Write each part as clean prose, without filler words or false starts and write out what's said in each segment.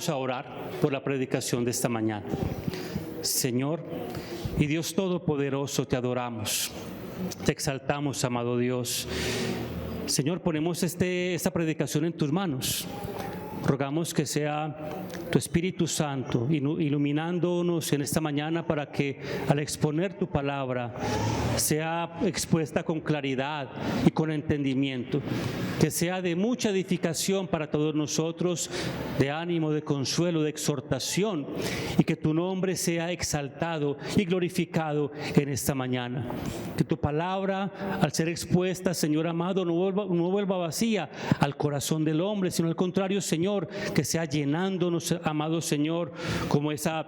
Vamos a orar por la predicación de esta mañana. Señor y Dios Todopoderoso, te adoramos, te exaltamos, amado Dios. Señor, ponemos esta predicación en tus manos. Rogamos que sea tu Espíritu Santo iluminándonos en esta mañana para que al exponer tu palabra sea expuesta con claridad y con entendimiento, que sea de mucha edificación para todos nosotros, de ánimo, de consuelo, de exhortación, y que tu nombre sea exaltado y glorificado en esta mañana. Que tu palabra, al ser expuesta, Señor amado, no vuelva vacía al corazón del hombre, sino al contrario, Señor, que sea llenándonos, amado Señor, como esa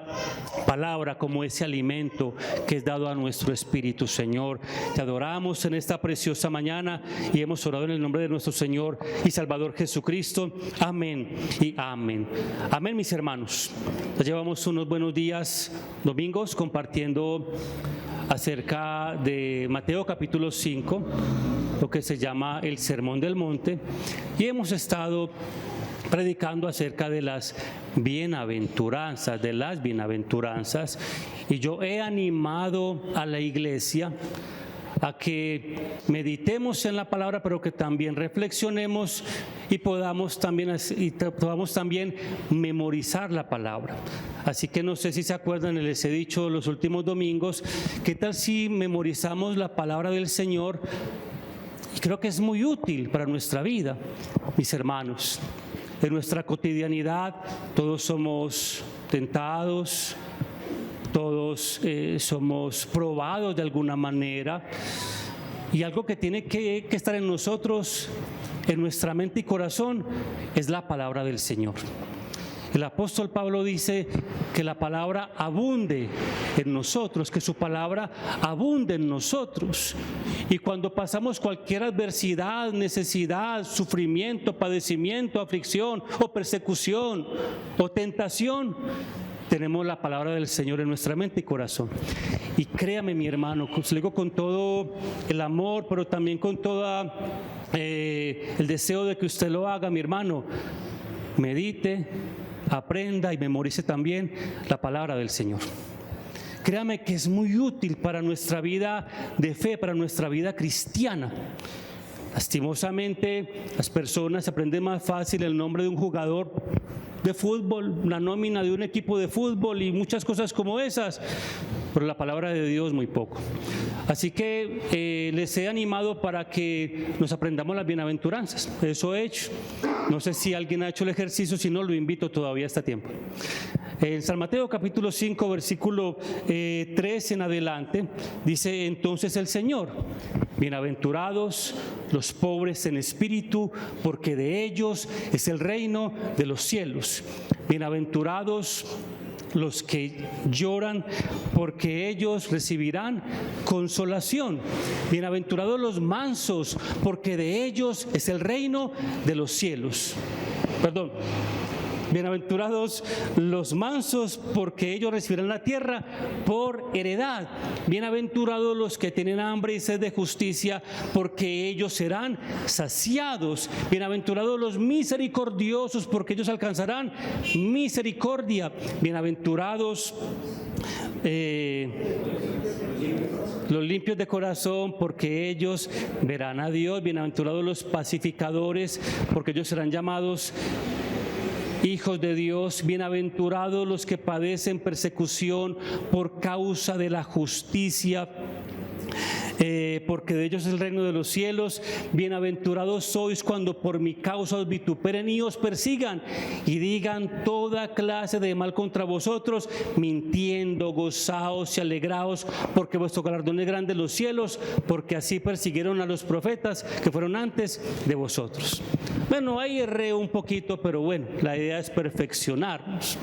palabra, como ese alimento que es dado a nuestro espíritu, Señor. Te adoramos en esta preciosa mañana y hemos orado en el nombre de nuestro Señor y Salvador Jesucristo. Amén y amén. Amén, mis hermanos. Ya llevamos unos buenos días, domingos, compartiendo acerca de Mateo capítulo 5, lo que se llama el Sermón del Monte, y hemos estado predicando acerca de las bienaventuranzas, y yo he animado a la iglesia a que meditemos en la palabra, pero que también reflexionemos y podamos también memorizar la palabra. Así que no sé si se acuerdan, les he dicho los últimos domingos, ¿qué tal si memorizamos la palabra del Señor? Y creo que es muy útil para nuestra vida, mis hermanos. En nuestra cotidianidad todos somos tentados, todos somos probados de alguna manera, y algo que tiene que estar en nosotros, en nuestra mente y corazón, es la palabra del Señor. El apóstol Pablo dice que la palabra abunde en nosotros, que su palabra abunde en nosotros. Y cuando pasamos cualquier adversidad, necesidad, sufrimiento, padecimiento, aflicción o persecución o tentación, tenemos la palabra del Señor en nuestra mente y corazón. Y créame, mi hermano, os lo digo con todo el amor, pero también con todo el deseo de que usted lo haga, mi hermano. Medite, aprenda y memorice también la palabra del Señor. Créame que es muy útil para nuestra vida de fe, para nuestra vida cristiana. Lastimosamente, las personas aprenden más fácil el nombre de un jugador de fútbol, la nómina de un equipo de fútbol y muchas cosas como esas, pero la palabra de Dios muy poco. Así que les he animado para que nos aprendamos las bienaventuranzas. Eso he hecho. No sé si alguien ha hecho el ejercicio, si no lo invito, todavía está a tiempo. En San Mateo capítulo 5, versículo 3 en adelante, dice entonces el Señor: bienaventurados los pobres en espíritu, porque de ellos es el reino de los cielos. Bienaventurados los que lloran, porque ellos recibirán consolación. Bienaventurados los mansos, porque de ellos es el reino de los cielos. Bienaventurados los mansos, porque ellos recibirán la tierra por heredad. Bienaventurados los que tienen hambre y sed de justicia, porque ellos serán saciados. Bienaventurados los misericordiosos, porque ellos alcanzarán misericordia. Bienaventurados los limpios de corazón, porque ellos verán a Dios. Bienaventurados los pacificadores, porque ellos serán llamados hijos de Dios. Bienaventurados los que padecen persecución por causa de la justicia, porque de ellos es el reino de los cielos. Bienaventurados sois cuando por mi causa os vituperen y os persigan y digan toda clase de mal contra vosotros, mintiendo. Gozaos y alegraos, porque vuestro galardón es grande en los cielos, porque así persiguieron a los profetas que fueron antes de vosotros. Bueno, ahí erré un poquito, pero bueno, la idea es perfeccionarnos.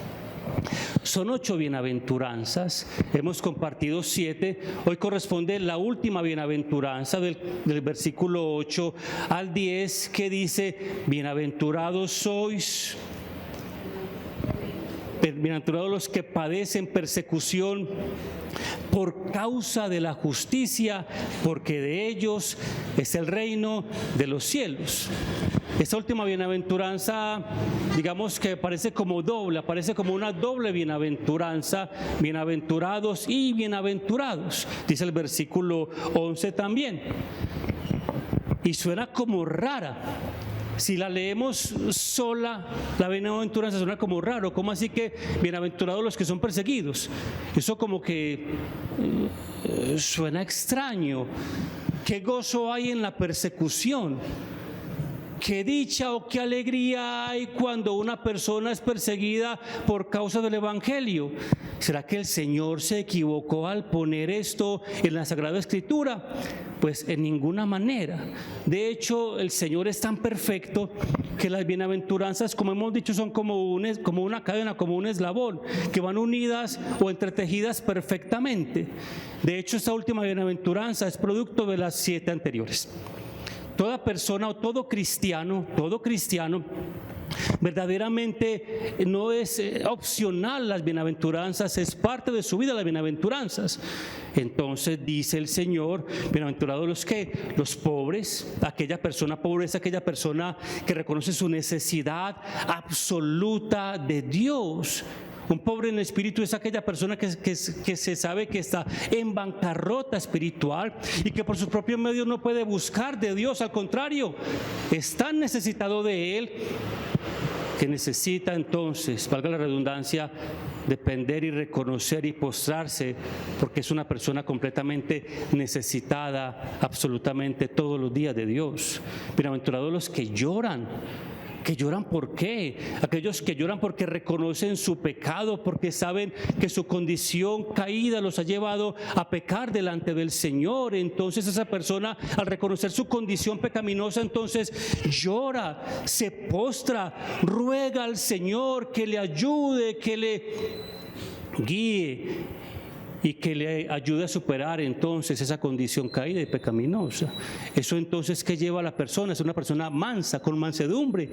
Son 8 bienaventuranzas, hemos compartido 7, hoy corresponde la última bienaventuranza del versículo 8 al 10, que dice: bienaventurados sois bienaventurados los que padecen persecución por causa de la justicia, porque de ellos es el reino de los cielos. Esta última bienaventuranza, digamos que parece como doble, aparece como una doble bienaventuranza, bienaventurados y bienaventurados, dice el versículo 11 también. Y suena como rara. Si la leemos sola, la bienaventuranza suena como raro. ¿Cómo así que bienaventurados los que son perseguidos? Eso como que suena extraño. ¿Qué gozo hay en la persecución? ¿Qué dicha o qué alegría hay cuando una persona es perseguida por causa del Evangelio? ¿Será que el Señor se equivocó al poner esto en la Sagrada Escritura? Pues en ninguna manera. De hecho, el Señor es tan perfecto que las bienaventuranzas, como hemos dicho, son como una cadena, como un eslabón, que van unidas o entretejidas perfectamente. De hecho, esta última bienaventuranza es producto de las 7 anteriores. Toda persona o todo cristiano, verdaderamente no es opcional las bienaventuranzas, es parte de su vida las bienaventuranzas. Entonces dice el Señor, bienaventurados los que, los pobres, aquella persona pobre es aquella persona que reconoce su necesidad absoluta de Dios. Un pobre en el espíritu es aquella persona que se sabe que está en bancarrota espiritual y que por sus propios medios no puede buscar de Dios. Al contrario, es tan necesitado de Él que necesita entonces, valga la redundancia, depender y reconocer y postrarse, porque es una persona completamente necesitada absolutamente todos los días de Dios. Bienaventurados los que lloran. ¿Que lloran por qué? Aquellos que lloran porque reconocen su pecado, porque saben que su condición caída los ha llevado a pecar delante del Señor. Entonces esa persona, al reconocer su condición pecaminosa, entonces llora, se postra, ruega al Señor que le ayude, que le guíe y que le ayude a superar entonces esa condición caída y pecaminosa. Eso entonces, ¿qué lleva a la persona? Es una persona mansa, con mansedumbre,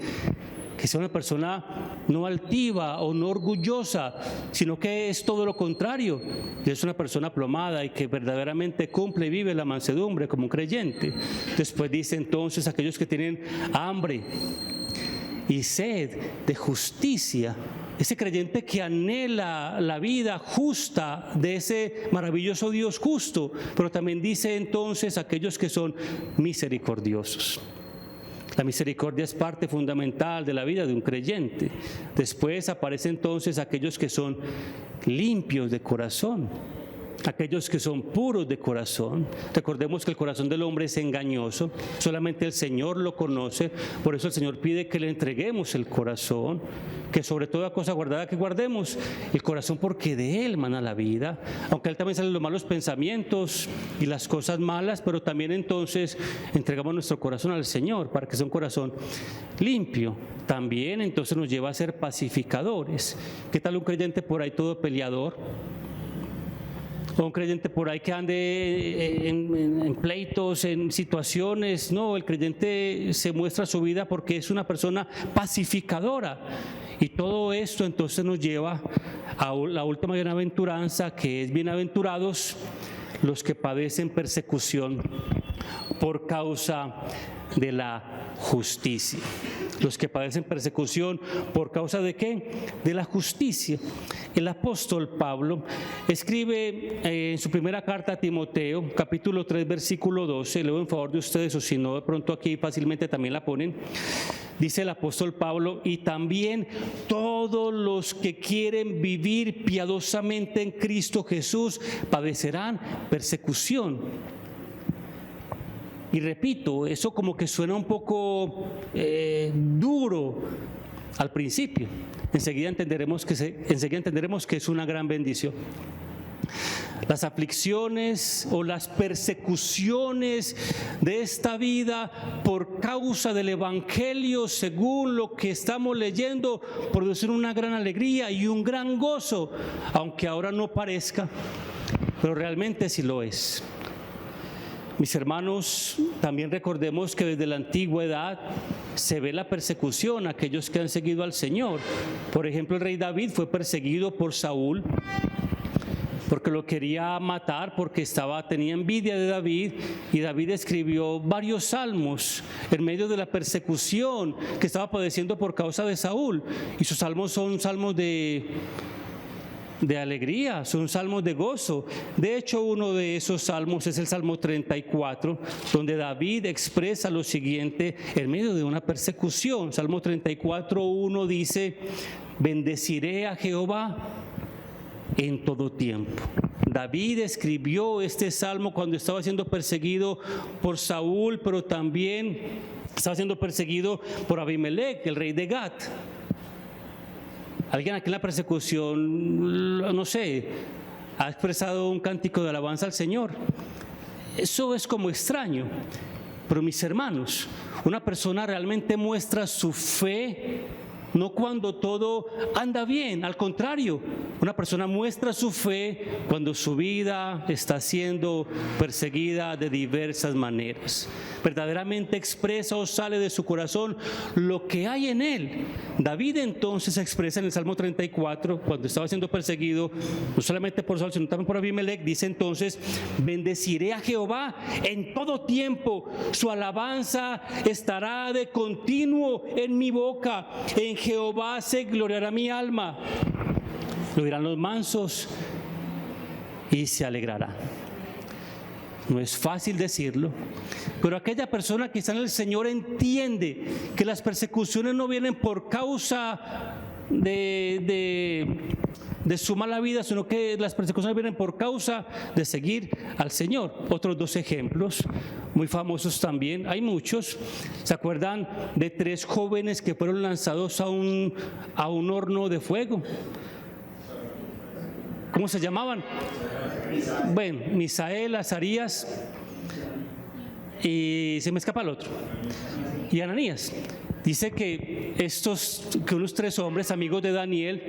que sea una persona no altiva o no orgullosa, sino que es todo lo contrario, es una persona aplomada y que verdaderamente cumple y vive la mansedumbre como un creyente. Después dice entonces aquellos que tienen hambre y sed de justicia, ese creyente que anhela la vida justa de ese maravilloso Dios justo, pero también dice entonces aquellos que son misericordiosos. La misericordia es parte fundamental de la vida de un creyente. Después aparecen entonces aquellos que son limpios de corazón, aquellos que son puros de corazón. Recordemos que el corazón del hombre es engañoso, solamente el Señor lo conoce, por eso el Señor pide que le entreguemos el corazón, que sobre toda cosa guardada que guardemos el corazón, porque de Él mana la vida, aunque Él también salen los malos pensamientos y las cosas malas, pero también entonces entregamos nuestro corazón al Señor para que sea un corazón limpio. También entonces nos lleva a ser pacificadores. ¿Qué tal un creyente por ahí todo peleador? O un creyente por ahí que ande en pleitos, en situaciones. No, el creyente se muestra su vida porque es una persona pacificadora. Y todo esto entonces nos lleva a la última bienaventuranza, que es bienaventurados los que padecen persecución por causa de la justicia. Los que padecen persecución, ¿por causa de qué? De la justicia. El apóstol Pablo escribe en su primera carta a Timoteo, capítulo 3, versículo 12, leo en favor de ustedes, o si no, de pronto aquí fácilmente también la ponen. Dice el apóstol Pablo: y también todos los que quieren vivir piadosamente en Cristo Jesús padecerán persecución. Y repito, eso como que suena un poco duro al principio. Enseguida entenderemos que es una gran bendición. Las aflicciones o las persecuciones de esta vida por causa del Evangelio, según lo que estamos leyendo, producen una gran alegría y un gran gozo, aunque ahora no parezca, pero realmente sí lo es. Mis hermanos, también recordemos que desde la antigüedad se ve la persecución a aquellos que han seguido al Señor. Por ejemplo, el rey David fue perseguido por Saúl porque lo quería matar, porque tenía envidia de David, y David escribió varios salmos en medio de la persecución que estaba padeciendo por causa de Saúl. Y sus salmos son salmos de alegría, son salmos de gozo. De hecho, uno de esos salmos es el Salmo 34, donde David expresa lo siguiente en medio de una persecución. Salmo 34:1 dice: bendeciré a Jehová en todo tiempo. David escribió este salmo cuando estaba siendo perseguido por Saúl, pero también estaba siendo perseguido por Abimelech, el rey de Gat. Alguien aquí en la persecución, no sé, ha expresado un cántico de alabanza al Señor. Eso es como extraño. Pero mis hermanos, una persona realmente muestra su fe no cuando todo anda bien, al contrario, una persona muestra su fe cuando su vida está siendo perseguida de diversas maneras. Verdaderamente expresa o sale de su corazón lo que hay en él. David entonces expresa en el Salmo 34, cuando estaba siendo perseguido, no solamente por Saúl, sino también por Abimelech, dice entonces: bendeciré a Jehová en todo tiempo, su alabanza estará de continuo en mi boca. En Jehová se gloriará mi alma. Lo dirán los mansos y se alegrará. No es fácil decirlo, pero aquella persona que está en el Señor entiende que las persecuciones no vienen por causa de su mala vida, sino que las persecuciones vienen por causa de seguir al Señor. Otros dos ejemplos muy famosos también, hay muchos. ¿Se acuerdan de 3 jóvenes que fueron lanzados a un horno de fuego? ¿Cómo se llamaban? Bueno, Misael, Azarías y se me escapa el otro, y Ananías. Dice que unos 3 hombres, amigos de Daniel,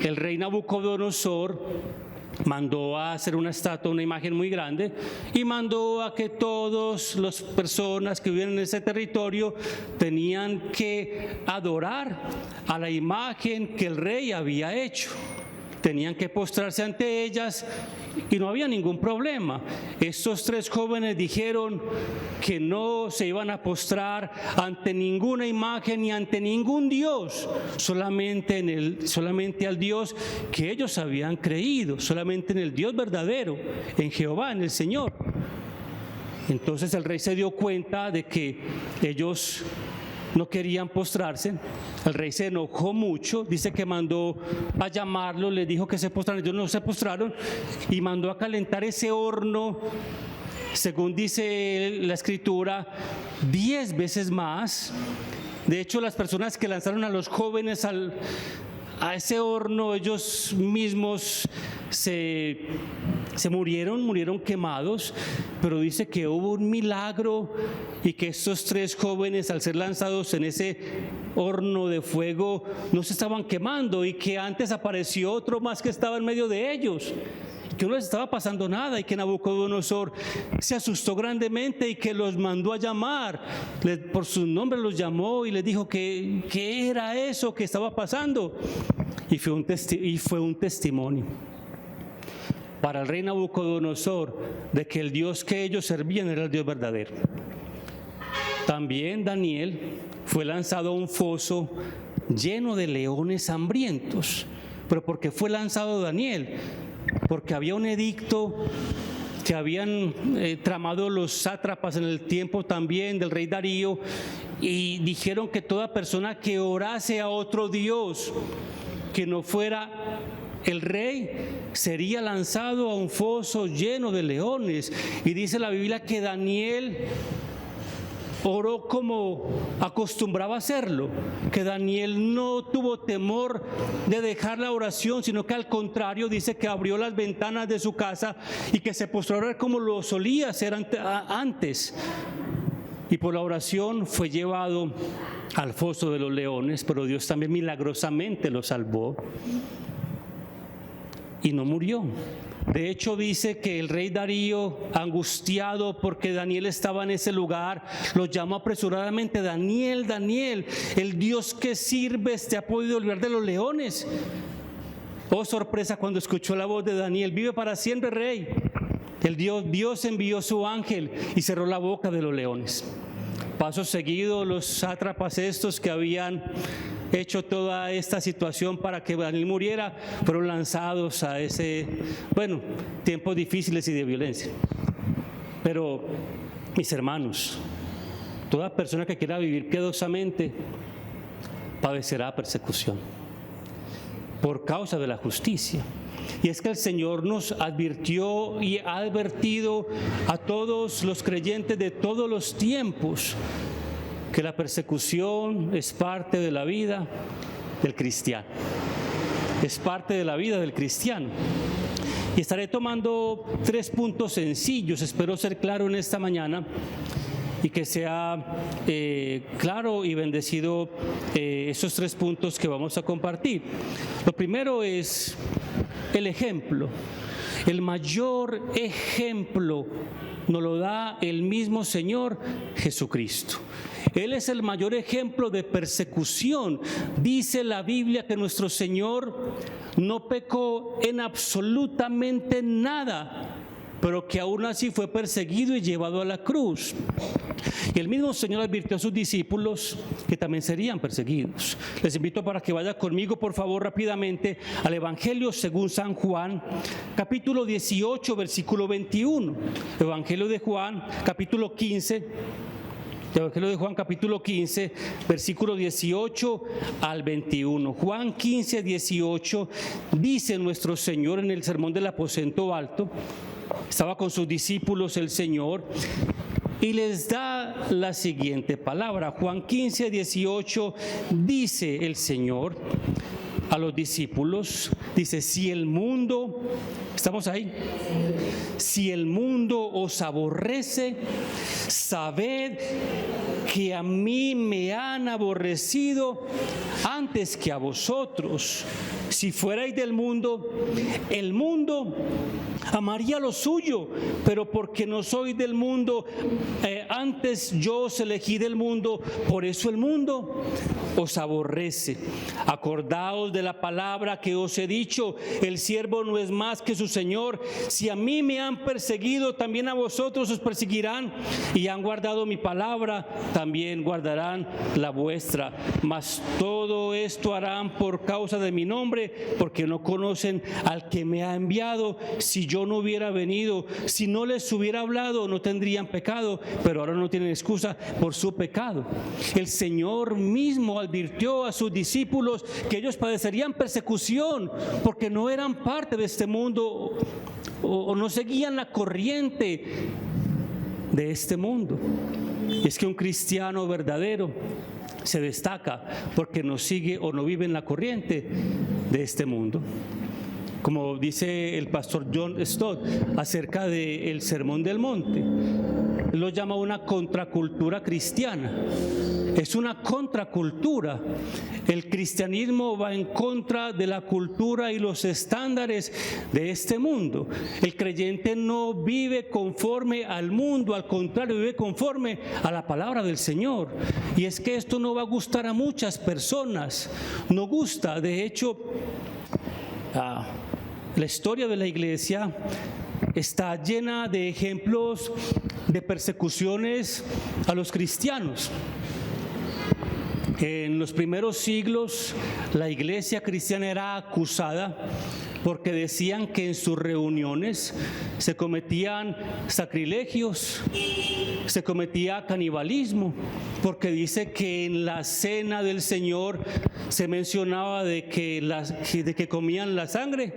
el rey Nabucodonosor mandó a hacer una estatua, una imagen muy grande, y mandó a que todas las personas que vivían en ese territorio tenían que adorar a la imagen que el rey había hecho. Tenían que postrarse ante ellas y no había ningún problema. Estos 3 jóvenes dijeron que no se iban a postrar ante ninguna imagen ni ante ningún Dios, solamente al Dios que ellos habían creído, solamente en el Dios verdadero, en Jehová, en el Señor. Entonces el rey se dio cuenta de que ellos no querían postrarse. El rey se enojó mucho, dice que mandó a llamarlo, les dijo que se postraran, ellos no se postraron, y mandó a calentar ese horno, según dice la escritura, 10 veces más. De hecho, las personas que lanzaron a los jóvenes a ese horno, ellos mismos se murieron quemados, pero dice que hubo un milagro y que estos 3 jóvenes, al ser lanzados en ese horno de fuego, no se estaban quemando, y que antes apareció otro más que estaba en medio de ellos, que no les estaba pasando nada, y que Nabucodonosor se asustó grandemente y que los mandó a llamar, por su nombre los llamó y les dijo que qué era eso que estaba pasando, y fue un testimonio para el rey Nabucodonosor de que el Dios que ellos servían era el Dios verdadero. También Daniel fue lanzado a un foso lleno de leones hambrientos. ¿Pero por qué fue lanzado Daniel? Porque había un edicto que habían tramado los sátrapas en el tiempo también del rey Darío, y dijeron que toda persona que orase a otro Dios que no fuera el rey sería lanzado a un foso lleno de leones. Y dice la Biblia que Daniel oró como acostumbraba a hacerlo, que Daniel no tuvo temor de dejar la oración, sino que al contrario dice que abrió las ventanas de su casa y que se postró a orar como lo solía hacer antes. Y por la oración fue llevado al foso de los leones, pero Dios también milagrosamente lo salvó y no murió. De hecho, dice que el rey Darío, angustiado porque Daniel estaba en ese lugar, lo llamó apresuradamente: Daniel, Daniel, el Dios que sirves te ha podido librar de los leones. Oh, sorpresa cuando escuchó la voz de Daniel: vive para siempre, rey. Dios envió su ángel y cerró la boca de los leones. Paso seguido, los sátrapas estos que habían hecho toda esta situación para que Daniel muriera, fueron lanzados a tiempos difíciles y de violencia. Pero, mis hermanos, toda persona que quiera vivir piadosamente padecerá persecución por causa de la justicia. Y es que el Señor nos advirtió y ha advertido a todos los creyentes de todos los tiempos que la persecución es parte de la vida del cristiano. Es parte de la vida del cristiano. Y estaré tomando 3 puntos sencillos. Espero ser claro en esta mañana y que sea claro y bendecido esos 3 puntos que vamos a compartir. Lo primero es el ejemplo. El mayor ejemplo nos lo da el mismo Señor Jesucristo. Él es el mayor ejemplo de persecución. Dice la Biblia que nuestro Señor no pecó en absolutamente nada, pero que aún así fue perseguido y llevado a la cruz. Y el mismo Señor advirtió a sus discípulos que también serían perseguidos. Les invito para que vaya conmigo, por favor, rápidamente al Evangelio según San Juan, capítulo 18, versículo 21. Evangelio de Juan, capítulo 15. Evangelio de Juan, capítulo 15, versículo 18 al 21. Juan 15, 18, dice nuestro Señor en el sermón del aposento alto. Estaba con sus discípulos el Señor y les da la siguiente palabra. Juan 15, 18, dice el Señor a los discípulos, dice: si el mundo, ¿estamos ahí? Si el mundo os aborrece, sabed que a mí me han aborrecido antes que a vosotros. Si fuerais del mundo, el mundo amaría lo suyo, pero porque no soy del mundo, antes yo os elegí del mundo, por eso el mundo os aborrece. Acordaos de la palabra que os he dicho: el siervo no es más que su Señor. Si a mí me han perseguido, también a vosotros os perseguirán, y han guardado mi palabra, también guardarán la vuestra. Mas todo esto harán por causa de mi nombre, porque no conocen al que me ha enviado. Si yo no hubiera venido, si no les hubiera hablado, no tendrían pecado, pero ahora no tienen excusa por su pecado. El Señor mismo advirtió a sus discípulos que ellos padecerían persecución porque no eran parte de este mundo o no seguían la corriente de este mundo. Y es que un cristiano verdadero se destaca porque no sigue o no vive en la corriente de este mundo. Como dice el pastor John Stott acerca del Sermón del Monte, él lo llama una contracultura cristiana. Es una contracultura. El cristianismo va en contra de la cultura y los estándares de este mundo. El creyente no vive conforme al mundo, al contrario, vive conforme a la palabra del Señor. Y es que esto no va a gustar a muchas personas. No gusta. De hecho, la historia de la iglesia está llena de ejemplos de persecuciones a los cristianos. En los primeros siglos, la iglesia cristiana era acusada porque decían que en sus reuniones se cometían sacrilegios, se cometía canibalismo, porque dice que en la cena del Señor se mencionaba de que comían la sangre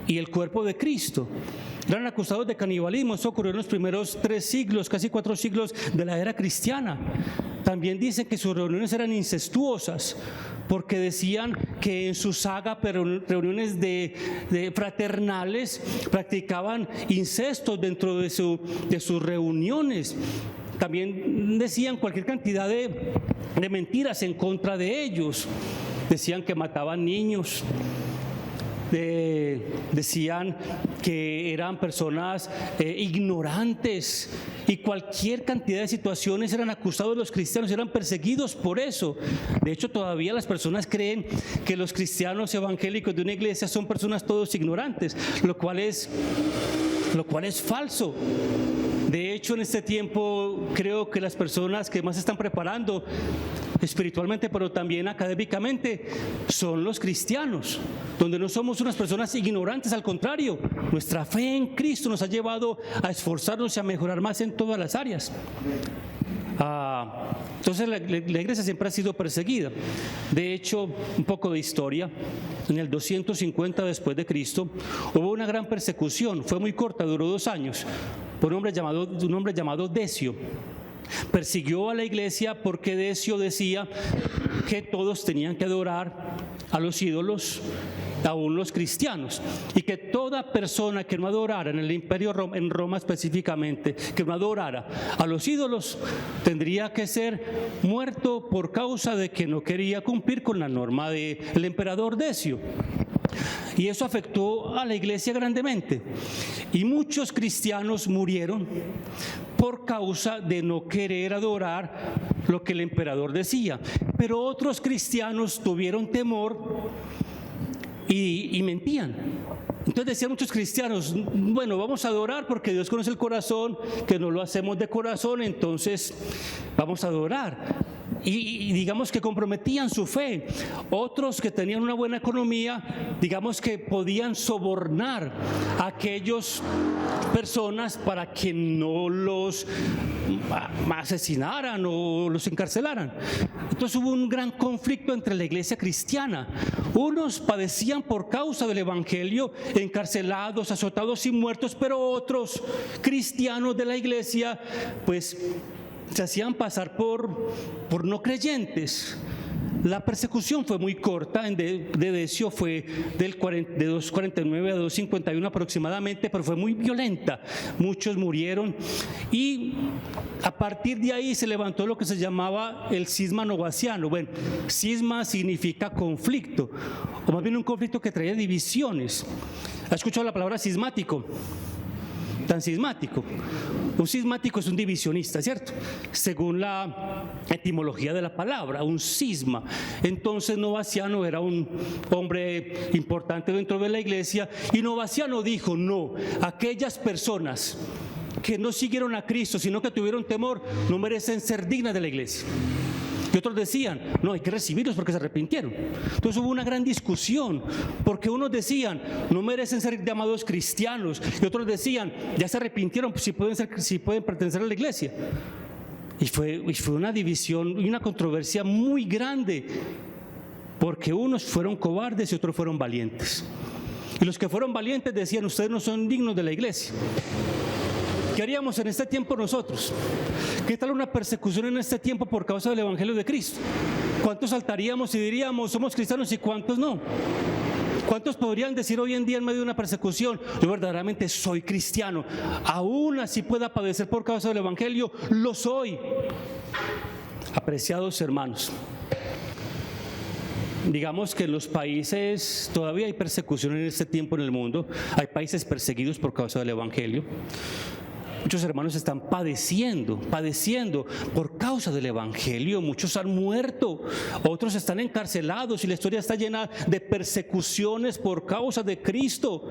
y el cuerpo de Cristo. Eran acusados de canibalismo. Eso ocurrió en los primeros 3 siglos, casi 4 siglos de la era cristiana. También dice que sus reuniones eran incestuosas, porque decían que en sus reuniones de fraternales practicaban incestos dentro de sus reuniones. También decían cualquier cantidad de mentiras en contra de ellos. Decían que mataban niños, decían que eran personas ignorantes, y cualquier cantidad de situaciones eran acusados los cristianos, eran perseguidos por eso. De hecho, todavía las personas creen que los cristianos evangélicos de una iglesia son personas todos ignorantes, lo cual es falso. De hecho, en este tiempo creo que las personas que más se están preparando espiritualmente, pero también académicamente, son los cristianos, donde no somos unas personas ignorantes, al contrario, nuestra fe en Cristo nos ha llevado a esforzarnos y a mejorar más en todas las áreas. Entonces la iglesia siempre ha sido perseguida. De hecho, un poco de historia: en el 250 después de Cristo hubo una gran persecución, fue muy corta, duró 2 años, por un hombre llamado Decio. Persiguió a la iglesia porque Decio decía que todos tenían que adorar a los ídolos, aún los cristianos, y que toda persona que no adorara en el imperio, en Roma específicamente, que no adorara a los ídolos, tendría que ser muerto por causa de que no quería cumplir con la norma del emperador Decio. Y eso afectó a la iglesia grandemente, y muchos cristianos murieron por causa de no querer adorar lo que el emperador decía. Pero otros cristianos tuvieron temor y mentían. Entonces decían muchos cristianos: bueno, vamos a adorar porque Dios conoce el corazón, que no lo hacemos de corazón, entonces vamos a adorar. Y digamos que comprometían su fe. Otros que tenían una buena economía, digamos que podían sobornar a aquellas personas para que no los asesinaran o los encarcelaran. Entonces hubo un gran conflicto entre la iglesia cristiana. Unos padecían por causa del evangelio, encarcelados, azotados y muertos, pero otros cristianos de la iglesia pues se hacían pasar por no creyentes. La persecución fue muy corta, de Decio fue de 249 a 251 aproximadamente, pero fue muy violenta. Muchos murieron, y a partir de ahí se levantó lo que se llamaba el cisma novaciano. Bueno, cisma significa conflicto, o más bien un conflicto que traía divisiones. ¿Ha escuchado la palabra cismático? Tan cismático. Un cismático es un divisionista, ¿cierto? Según la etimología de la palabra, un cisma. Entonces Novaciano era un hombre importante dentro de la iglesia, y Novaciano dijo: no, aquellas personas que no siguieron a Cristo, sino que tuvieron temor, no merecen ser dignas de la iglesia. Y otros decían: no, hay que recibirlos porque se arrepintieron. Entonces hubo una gran discusión, porque unos decían: no merecen ser llamados cristianos, y otros decían: ya se arrepintieron, pues si pueden pertenecer a la iglesia. Y fue una división y una controversia muy grande, porque unos fueron cobardes y otros fueron valientes. Y los que fueron valientes decían: ustedes no son dignos de la iglesia. ¿Qué haríamos en este tiempo nosotros? ¿Qué tal una persecución en este tiempo por causa del evangelio de Cristo? ¿Cuántos saltaríamos y diríamos: somos cristianos, y cuántos no? ¿Cuántos podrían decir hoy en día en medio de una persecución: yo verdaderamente soy cristiano, aún así pueda padecer por causa del evangelio, lo soy? Apreciados hermanos, digamos que en los países todavía hay persecución en este tiempo en el mundo. Hay países perseguidos por causa del evangelio. Muchos hermanos están padeciendo por causa del evangelio. Muchos han muerto, otros están encarcelados, y la historia está llena de persecuciones por causa de Cristo.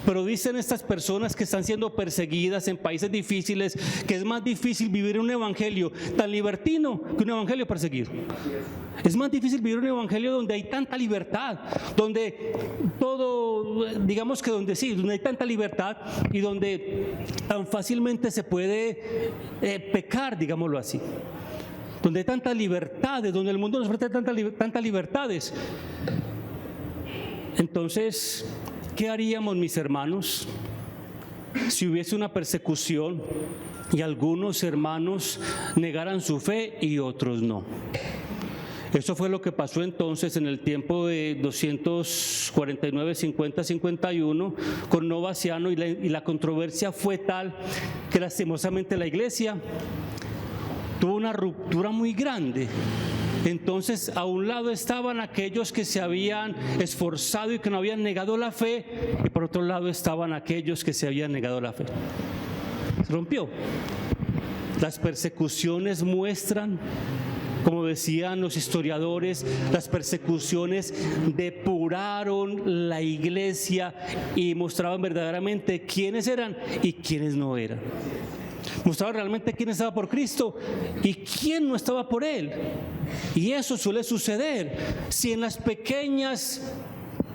Pero dicen estas personas que están siendo perseguidas en países difíciles que es más difícil vivir un evangelio tan libertino que un evangelio perseguido. Es más difícil vivir un evangelio donde hay tanta libertad, donde todo, digamos que donde hay tanta libertad, y donde tan fácilmente se puede pecar, digámoslo así. Donde hay tantas libertades, donde el mundo nos ofrece tantas libertades. Entonces, ¿qué haríamos, mis hermanos, si hubiese una persecución y algunos hermanos negaran su fe y otros no? Eso fue lo que pasó entonces en el tiempo de 249, 50, 51 con Novaciano, y la controversia fue tal que lastimosamente la iglesia tuvo una ruptura muy grande Entonces, a un lado estaban aquellos que se habían esforzado y que no habían negado la fe, y por otro lado estaban aquellos que se habían negado la fe. Se rompió. Las persecuciones muestran, como decían los historiadores, las persecuciones depuraron la iglesia y mostraban verdaderamente quiénes eran y quiénes no eran. Mostraban realmente quién estaba por Cristo y quién no estaba por Él. Y eso suele suceder si en las pequeñas,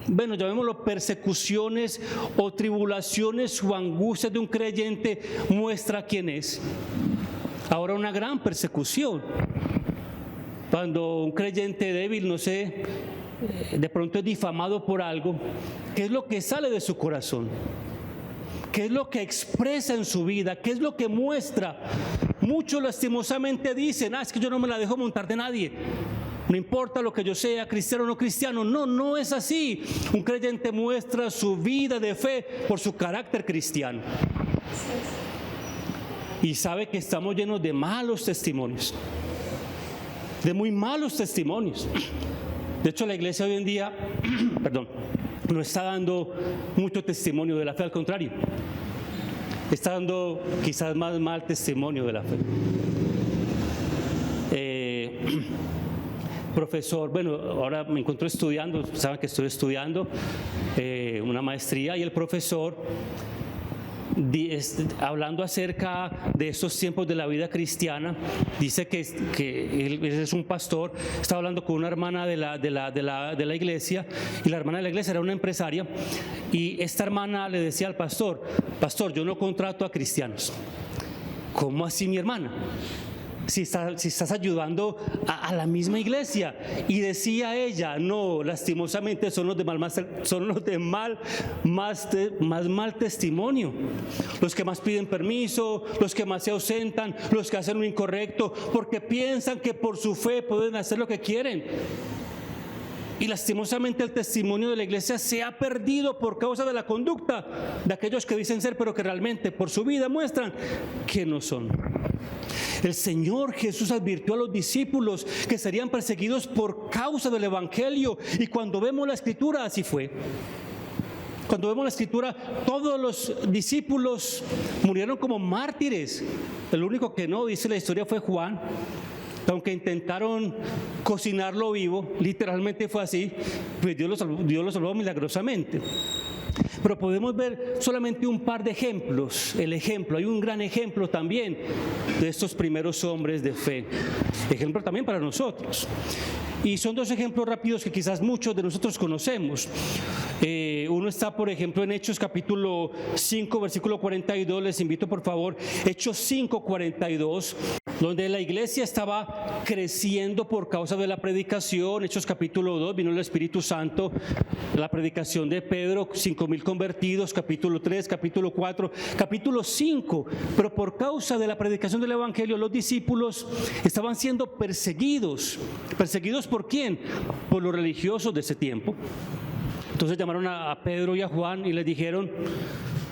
llamémoslo persecuciones o tribulaciones o angustias de un creyente, muestra quién es. Ahora, una gran persecución, cuando un creyente débil, no sé, de pronto es difamado por algo, ¿qué es lo que sale de su corazón? ¿Qué es lo que expresa en su vida? ¿Qué es lo que muestra? Muchos lastimosamente dicen, es que yo no me la dejo montar de nadie. No importa lo que yo sea, cristiano o no cristiano. No, no es así. Un creyente muestra su vida de fe por su carácter cristiano. Y sabe que estamos llenos de malos testimonios. De muy malos testimonios. De hecho, la iglesia hoy en día, no está dando mucho testimonio de la fe, al contrario. Está dando quizás más mal testimonio de la fe. Profesor, ahora me encuentro estudiando, saben que estoy estudiando una maestría, y el profesor, hablando acerca de estos tiempos de la vida cristiana, dice que él es un pastor, estaba hablando con una hermana de la iglesia, y la hermana de la iglesia era una empresaria, y esta hermana le decía al pastor, yo no contrato a cristianos. ¿Cómo así, mi hermana? Si estás ayudando a la misma iglesia. Y decía ella, no, lastimosamente son los de más mal testimonio, los que más piden permiso, los que más se ausentan, los que hacen lo incorrecto, porque piensan que por su fe pueden hacer lo que quieren. Y lastimosamente el testimonio de la iglesia se ha perdido por causa de la conducta de aquellos que dicen ser, pero que realmente por su vida muestran que no son. El Señor Jesús advirtió a los discípulos que serían perseguidos por causa del Evangelio, y cuando vemos la Escritura, así fue. Cuando vemos la Escritura, todos los discípulos murieron como mártires. El único que no, dice la historia, fue Juan. Aunque intentaron cocinarlo vivo, literalmente fue así, pues Dios lo salvó milagrosamente. Pero podemos ver solamente un par de ejemplos. Hay un gran ejemplo también de estos primeros hombres de fe. Ejemplo también para nosotros. Y son dos ejemplos rápidos que quizás muchos de nosotros conocemos. Uno está, por ejemplo, en Hechos capítulo 5, versículo 42. Les invito, por favor, Hechos 5, 42, donde la iglesia estaba creciendo por causa de la predicación. Hechos capítulo 2, vino el Espíritu Santo, la predicación de Pedro, 5,000 convertidos. Capítulo 3, capítulo 4, capítulo 5. Pero por causa de la predicación del Evangelio, los discípulos estaban siendo perseguidos. ¿Perseguidos por quién? Por los religiosos de ese tiempo. Entonces llamaron a Pedro y a Juan y les dijeron,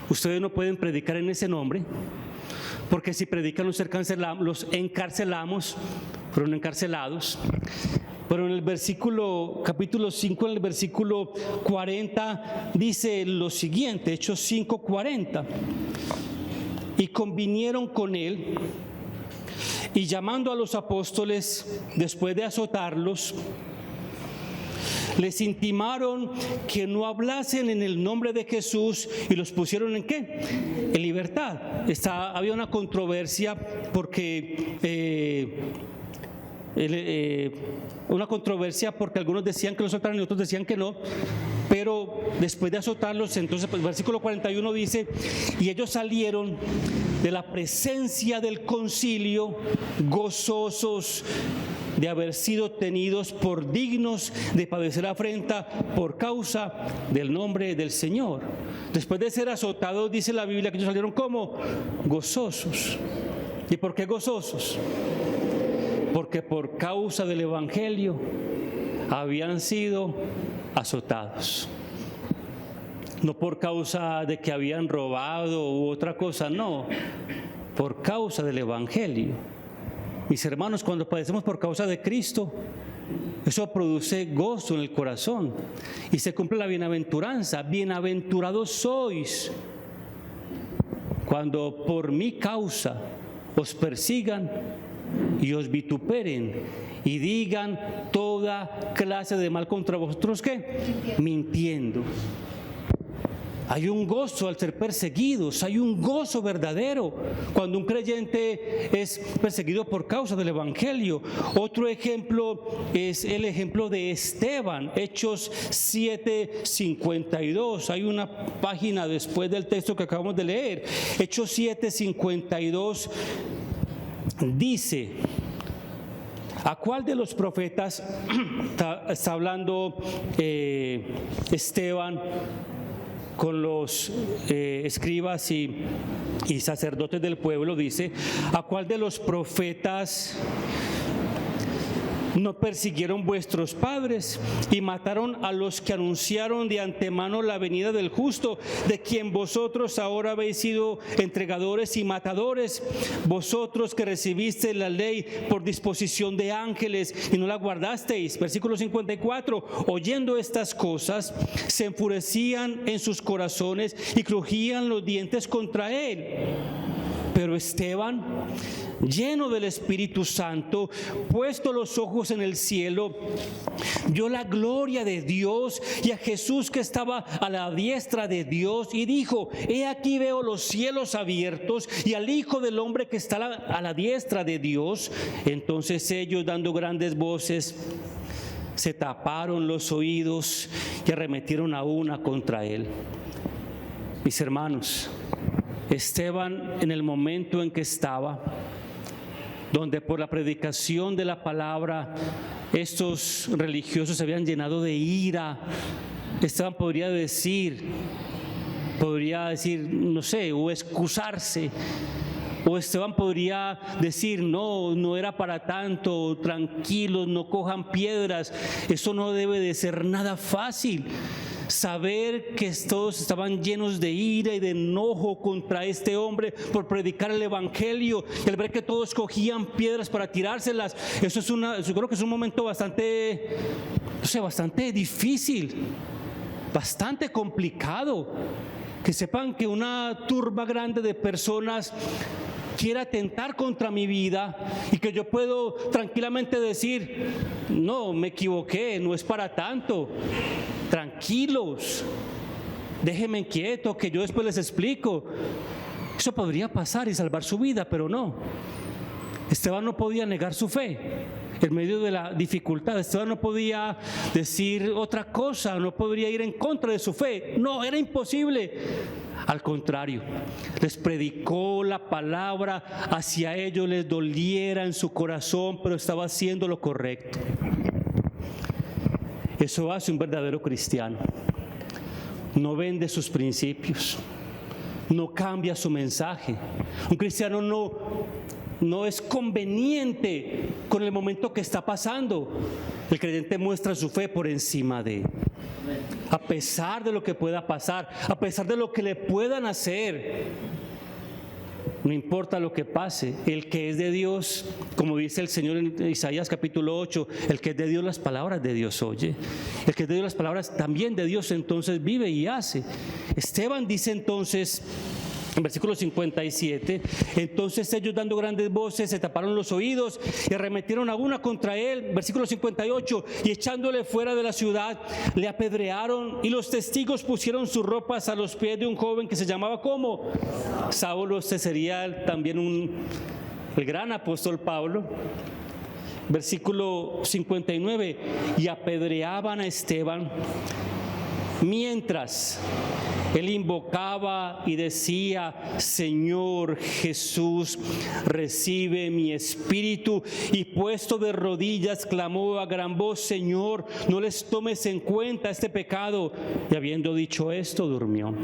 ustedes no pueden predicar en ese nombre, porque si predican los encarcelamos, fueron encarcelados. Pero en el capítulo 5, en el versículo 40, dice lo siguiente, Hechos 5, 40. Y convinieron con él, y llamando a los apóstoles, después de azotarlos, les intimaron que no hablasen en el nombre de Jesús, y los pusieron ¿en qué? En libertad. Había una controversia porque algunos decían que los soltaran y otros decían que no. Pero después de azotarlos, entonces el versículo 41 dice, y ellos salieron de la presencia del concilio gozosos de haber sido tenidos por dignos de padecer afrenta por causa del nombre del Señor. Después de ser azotados, dice la Biblia que ellos salieron como gozosos. ¿Y por qué gozosos? Porque por causa del Evangelio habían sido azotados. No por causa de que habían robado u otra cosa, no, por causa del Evangelio. Mis hermanos, cuando padecemos por causa de Cristo, eso produce gozo en el corazón y se cumple la bienaventuranza. Bienaventurados sois cuando por mi causa os persigan y os vituperen y digan toda clase de mal contra vosotros. ¿Qué? Mintiendo. Hay un gozo al ser perseguidos, hay un gozo verdadero cuando un creyente es perseguido por causa del Evangelio. Otro ejemplo es el ejemplo de Esteban, Hechos 7:52. Hay una página después del texto que acabamos de leer. Hechos 7:52 dice: ¿a cuál de los profetas está hablando Esteban con los escribas y sacerdotes del pueblo? Dice: ¿a cuál de los profetas no persiguieron vuestros padres y mataron a los que anunciaron de antemano la venida del justo, de quien vosotros ahora habéis sido entregadores y matadores? Vosotros que recibisteis la ley por disposición de ángeles y no la guardasteis. Versículo 54. Oyendo estas cosas, se enfurecían en sus corazones y crujían los dientes contra él. Pero Esteban, lleno del Espíritu Santo, puesto los ojos en el cielo, vio la gloria de Dios y a Jesús que estaba a la diestra de Dios, y dijo: he aquí veo los cielos abiertos y al Hijo del Hombre que está a la diestra de Dios. Entonces ellos, dando grandes voces, se taparon los oídos y arremetieron a una contra él. Mis hermanos, Esteban, en el momento en que estaba, donde por la predicación de la palabra estos religiosos se habían llenado de ira, Esteban podría decir, no sé, o excusarse, o Esteban podría decir: no era para tanto, tranquilos, no cojan piedras. Eso no debe de ser nada fácil. Saber que todos estaban llenos de ira y de enojo contra este hombre por predicar el Evangelio, y al ver que todos cogían piedras para tirárselas, yo creo que es un momento bastante difícil, bastante complicado. Que sepan que una turba grande de personas quiere atentar contra mi vida y que yo puedo tranquilamente decir: no, me equivoqué, no es para tanto, tranquilos, déjenme quieto, que yo después les explico. Eso podría pasar y salvar su vida, pero no. Esteban no podía negar su fe en medio de la dificultad. Esteban no podía decir otra cosa, no podría ir en contra de su fe. No, era imposible. Al contrario, les predicó la palabra, hacia ellos les doliera en su corazón, pero estaba haciendo lo correcto. Eso hace un verdadero cristiano. No vende sus principios, no cambia su mensaje. Un cristiano no es conveniente con el momento que está pasando. El creyente muestra su fe por encima de, a pesar de lo que pueda pasar, a pesar de lo que le puedan hacer. No importa lo que pase, el que es de Dios, como dice el Señor en Isaías capítulo 8, el que es de Dios las palabras de Dios oye. El que es de Dios las palabras también de Dios entonces vive y hace. Esteban dice entonces, en versículo 57, entonces ellos, dando grandes voces, se taparon los oídos y arremetieron a una contra él. Versículo 58, y echándole fuera de la ciudad, le apedrearon, y los testigos pusieron sus ropas a los pies de un joven que se llamaba ¿cómo? Saulo. Este sería también el gran apóstol Pablo. Versículo 59, y apedreaban a Esteban mientras él invocaba y decía: Señor Jesús, recibe mi espíritu. Y puesto de rodillas, clamó a gran voz: Señor, no les tomes en cuenta este pecado. Y habiendo dicho esto, durmió.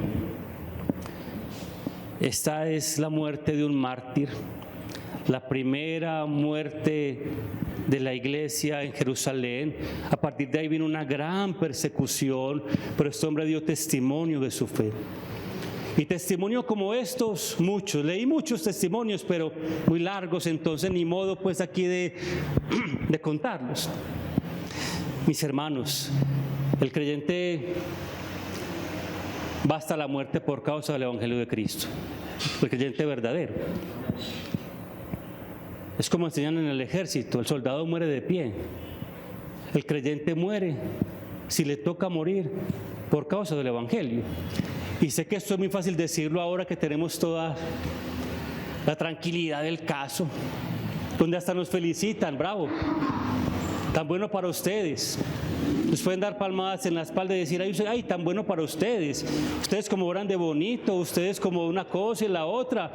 Esta es la muerte de un mártir, la primera muerte de la iglesia en Jerusalén. A partir de ahí vino una gran persecución, pero este hombre dio testimonio de su fe. Y testimonios como estos, muchos. Leí muchos testimonios, pero muy largos, entonces ni modo pues aquí de contarlos. Mis hermanos, el creyente va hasta la muerte por causa del Evangelio de Cristo. El creyente verdadero. Es como enseñan en el ejército, el soldado muere de pie. El creyente muere si le toca morir por causa del Evangelio. Y sé que esto es muy fácil decirlo ahora que tenemos toda la tranquilidad del caso, donde hasta nos felicitan, bravo, tan bueno para ustedes. Nos pueden dar palmadas en la espalda y decir, ay, tan bueno para ustedes. Ustedes como oran de bonito, ustedes como una cosa y la otra.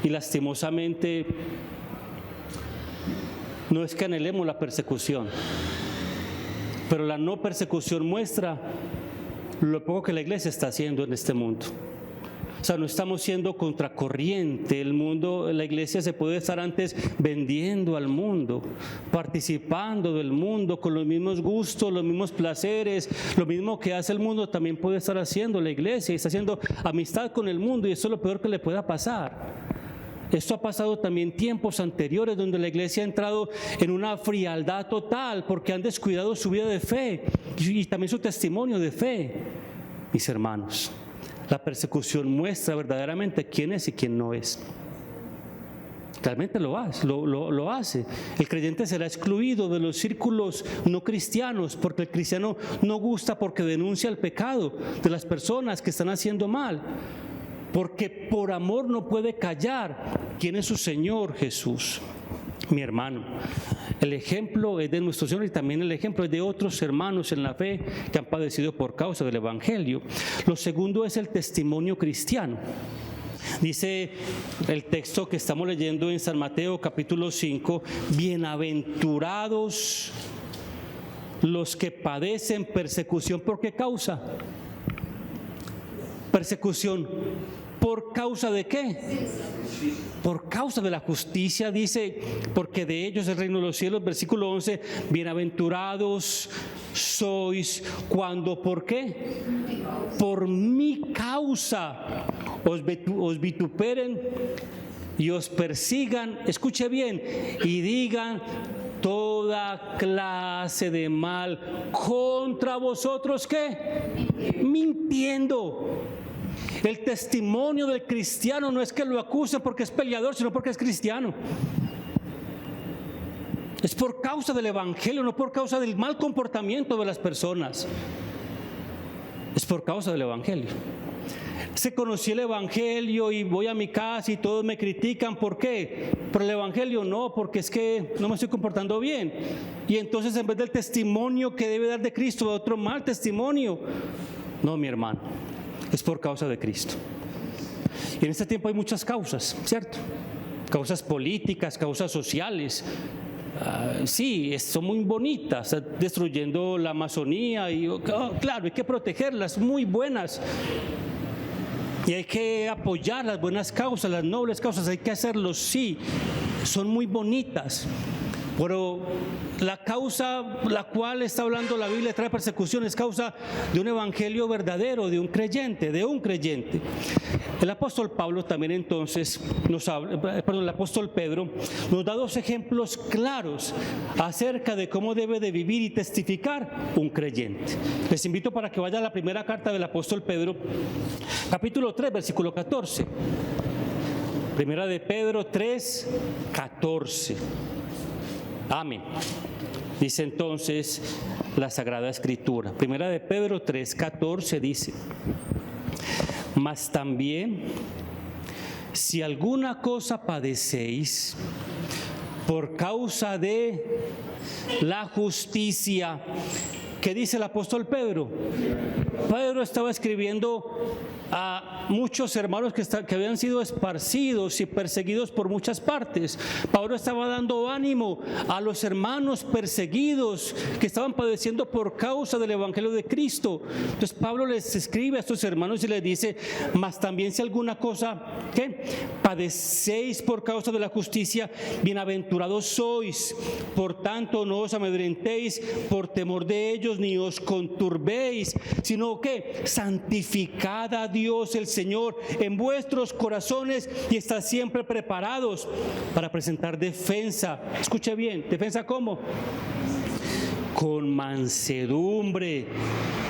Y lastimosamente, no es que anhelemos la persecución, pero la no persecución muestra lo poco que la iglesia está haciendo en este mundo. O sea, no estamos siendo contracorriente. El mundo, la iglesia se puede estar antes vendiendo al mundo, participando del mundo con los mismos gustos, los mismos placeres, lo mismo que hace el mundo también puede estar haciendo la iglesia, y está haciendo amistad con el mundo, y eso es lo peor que le pueda pasar. Esto ha pasado también tiempos anteriores donde la iglesia ha entrado en una frialdad total porque han descuidado su vida de fe y también su testimonio de fe. Mis hermanos, la persecución muestra verdaderamente quién es y quién no es. Realmente lo hace. El creyente será excluido de los círculos no cristianos porque el cristiano no gusta porque denuncia el pecado de las personas que están haciendo mal. Porque por amor no puede callar quién es su Señor Jesús. Mi hermano, el ejemplo es de nuestro Señor y también el ejemplo es de otros hermanos en la fe que han padecido por causa del Evangelio. Lo segundo es el testimonio cristiano. Dice el texto que estamos leyendo en San Mateo capítulo 5, bienaventurados los que padecen persecución. ¿Por qué causa? Persecución. ¿Por causa de qué? Por causa de la justicia, dice, porque de ellos es el reino de los cielos. Versículo 11, bienaventurados sois cuando, ¿por qué? Por mi causa os vituperen y os persigan, escuche bien, y digan toda clase de mal contra vosotros, ¿qué? Mintiendo. El testimonio del cristiano no es que lo acusen porque es peleador, sino porque es cristiano. Es por causa del Evangelio, no por causa del mal comportamiento de las personas. Es por causa del Evangelio. Se conocí el Evangelio y voy a mi casa y todos me critican. ¿Por qué? Por el Evangelio no, porque es que no me estoy comportando bien. Y entonces en vez del testimonio que debe dar de Cristo, otro mal testimonio. No, mi hermano, es por causa de Cristo. Y en este tiempo hay muchas causas, ¿cierto? Causas políticas, causas sociales. Sí, son muy bonitas, destruyendo la Amazonía y claro, hay que protegerlas, muy buenas. Y hay que apoyar las buenas causas, las nobles causas, hay que hacerlo, sí, son muy bonitas. Pero la causa la cual está hablando la Biblia trae persecución es causa de un evangelio verdadero, de un creyente, El apóstol Pablo también entonces el apóstol Pedro nos da dos ejemplos claros acerca de cómo debe de vivir y testificar un creyente. Les invito para que vaya a la primera carta del apóstol Pedro, capítulo 3, versículo 14. Primera de Pedro 3, 14. Amén. Dice entonces la Sagrada Escritura. Primera de Pedro 3, 14 dice: mas también, si alguna cosa padecéis por causa de la justicia, ¿qué dice el apóstol Pedro? Pedro estaba escribiendo muchos hermanos que habían sido esparcidos y perseguidos por muchas partes. Pablo estaba dando ánimo a los hermanos perseguidos que estaban padeciendo por causa del Evangelio de Cristo. Entonces Pablo les escribe a estos hermanos y les dice: mas también si alguna cosa, ¿qué? Padecéis por causa de la justicia, bienaventurados sois. Por tanto, no os amedrentéis por temor de ellos, ni os conturbéis, sino que santificad a Dios el Señor en vuestros corazones y estad siempre preparados para presentar defensa. Escuche bien, ¿defensa cómo? Con mansedumbre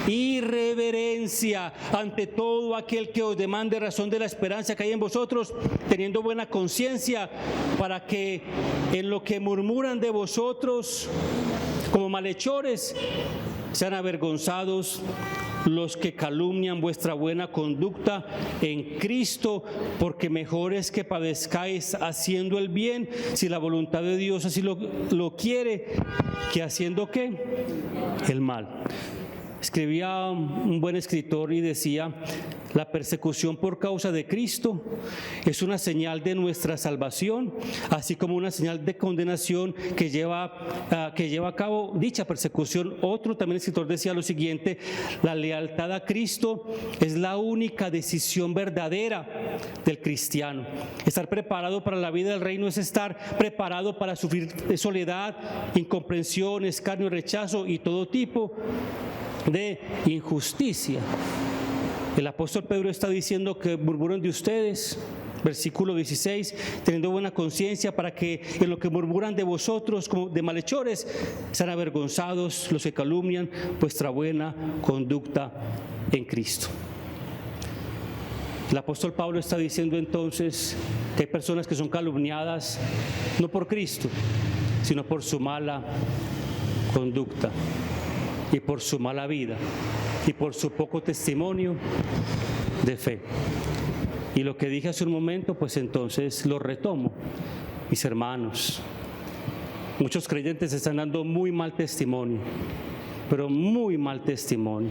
y reverencia ante todo aquel que os demande razón de la esperanza que hay en vosotros, teniendo buena conciencia, para que en lo que murmuran de vosotros como malhechores sean avergonzados los que calumnian vuestra buena conducta en Cristo, porque mejor es que padezcáis haciendo el bien, si la voluntad de Dios así lo quiere, que haciendo ¿qué? El mal. Escribía un buen escritor y decía: la persecución por causa de Cristo es una señal de nuestra salvación, así como una señal de condenación que lleva a cabo dicha persecución. Otro también escritor decía lo siguiente: la lealtad a Cristo es la única decisión verdadera del cristiano. Estar preparado para la vida del reino es estar preparado para sufrir soledad, incomprensión, escarnio, rechazo y todo tipo de injusticia. El apóstol Pedro está diciendo que murmuran de ustedes, versículo 16, teniendo buena conciencia, para que en lo que murmuran de vosotros como de malhechores sean avergonzados los que calumnian vuestra buena conducta en Cristo. El apóstol Pablo está diciendo entonces que hay personas que son calumniadas no por Cristo, sino por su mala conducta y por su mala vida y por su poco testimonio de fe. Y lo que dije hace un momento, pues entonces lo retomo. Mis hermanos, muchos creyentes están dando muy mal testimonio, pero muy mal testimonio.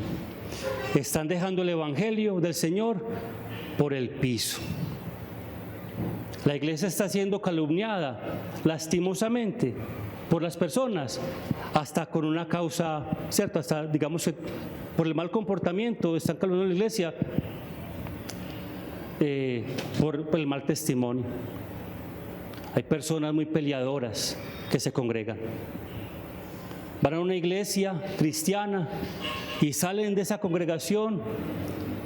Están dejando el Evangelio del Señor por el piso. La iglesia está siendo calumniada lastimosamente por las personas, hasta con una causa, ¿cierto? Hasta, digamos, por el mal comportamiento, están calumniando a la iglesia por el mal testimonio. Hay personas muy peleadoras que se congregan. Van a una iglesia cristiana y salen de esa congregación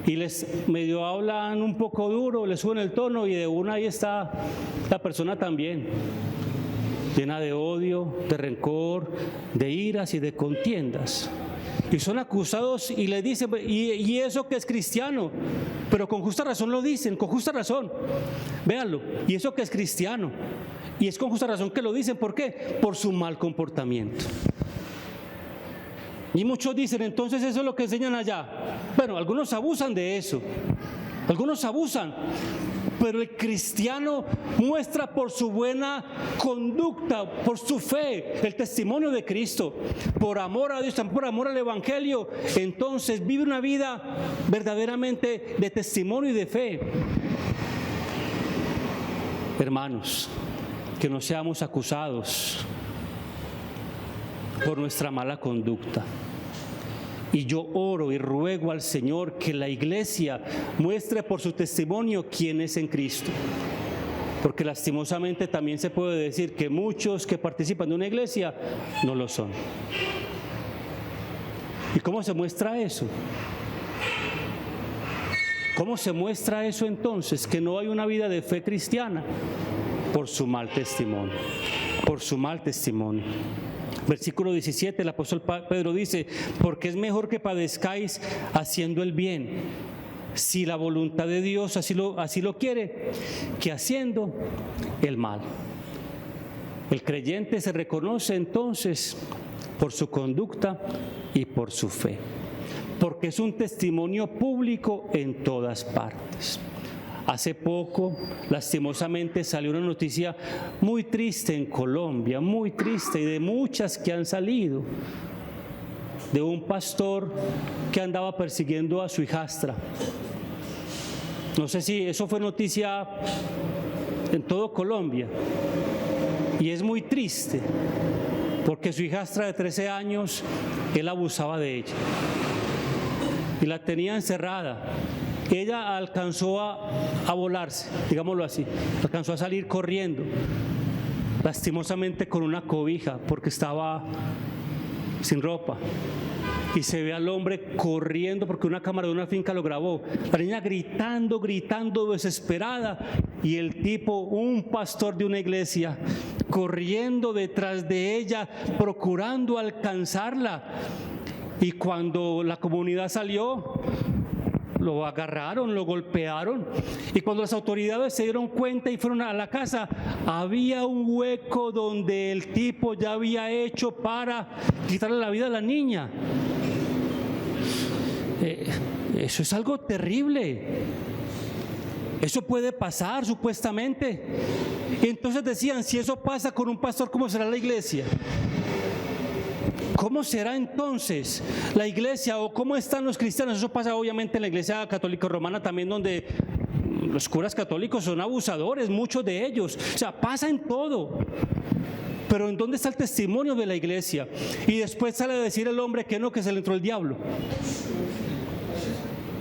y les medio hablan un poco duro, les suben el tono y de una ahí está la persona también, llena de odio, de rencor, de iras y de contiendas. Y son acusados y les dicen: ¿y eso que es cristiano? Pero con justa razón lo dicen, con justa razón. Véanlo, ¿y eso que es cristiano? Y es con justa razón que lo dicen. ¿Por qué? Por su mal comportamiento. Y muchos dicen: entonces eso es lo que enseñan allá. Bueno, algunos abusan de eso, algunos abusan. Pero el cristiano muestra por su buena conducta, por su fe, el testimonio de Cristo, por amor a Dios, por amor al Evangelio. Entonces vive una vida verdaderamente de testimonio y de fe. Hermanos, que no seamos acusados por nuestra mala conducta. Y yo oro y ruego al Señor que la iglesia muestre por su testimonio quién es en Cristo. Porque lastimosamente también se puede decir que muchos que participan de una iglesia no lo son. ¿Y cómo se muestra eso? ¿Cómo se muestra eso entonces? Que no hay una vida de fe cristiana. Por su mal testimonio. Por su mal testimonio. Versículo 17, el apóstol Pedro dice: porque es mejor que padezcáis haciendo el bien, si la voluntad de Dios así lo quiere, que haciendo el mal. El creyente se reconoce entonces por su conducta y por su fe, porque es un testimonio público en todas partes. Hace poco, lastimosamente, salió una noticia muy triste en Colombia, muy triste, y de muchas que han salido, de un pastor que andaba persiguiendo a su hijastra. No sé si eso fue noticia en todo Colombia. Y es muy triste, porque su hijastra de 13 años, él abusaba de ella. Y la tenía encerrada. Ella alcanzó a volarse, digámoslo así. Alcanzó a salir corriendo, lastimosamente con una cobija, porque estaba sin ropa. Y se ve al hombre corriendo, porque una cámara de una finca lo grabó. La niña gritando, desesperada. Y el tipo, un pastor de una iglesia, corriendo detrás de ella, procurando alcanzarla. Y cuando la comunidad salió, lo agarraron, lo golpearon. Y cuando las autoridades se dieron cuenta y fueron a la casa, había un hueco donde el tipo ya había hecho para quitarle la vida a la niña. Eso es algo terrible. Eso puede pasar supuestamente. Y entonces decían, si eso pasa con un pastor, ¿cómo será la iglesia? ¿Cómo será entonces la iglesia o cómo están los cristianos? Eso pasa obviamente en la iglesia católica romana también, donde los curas católicos son abusadores, muchos de ellos. O sea, pasa en todo. Pero ¿en dónde está el testimonio de la iglesia? Y después sale a decir el hombre que no, que se le entró el diablo.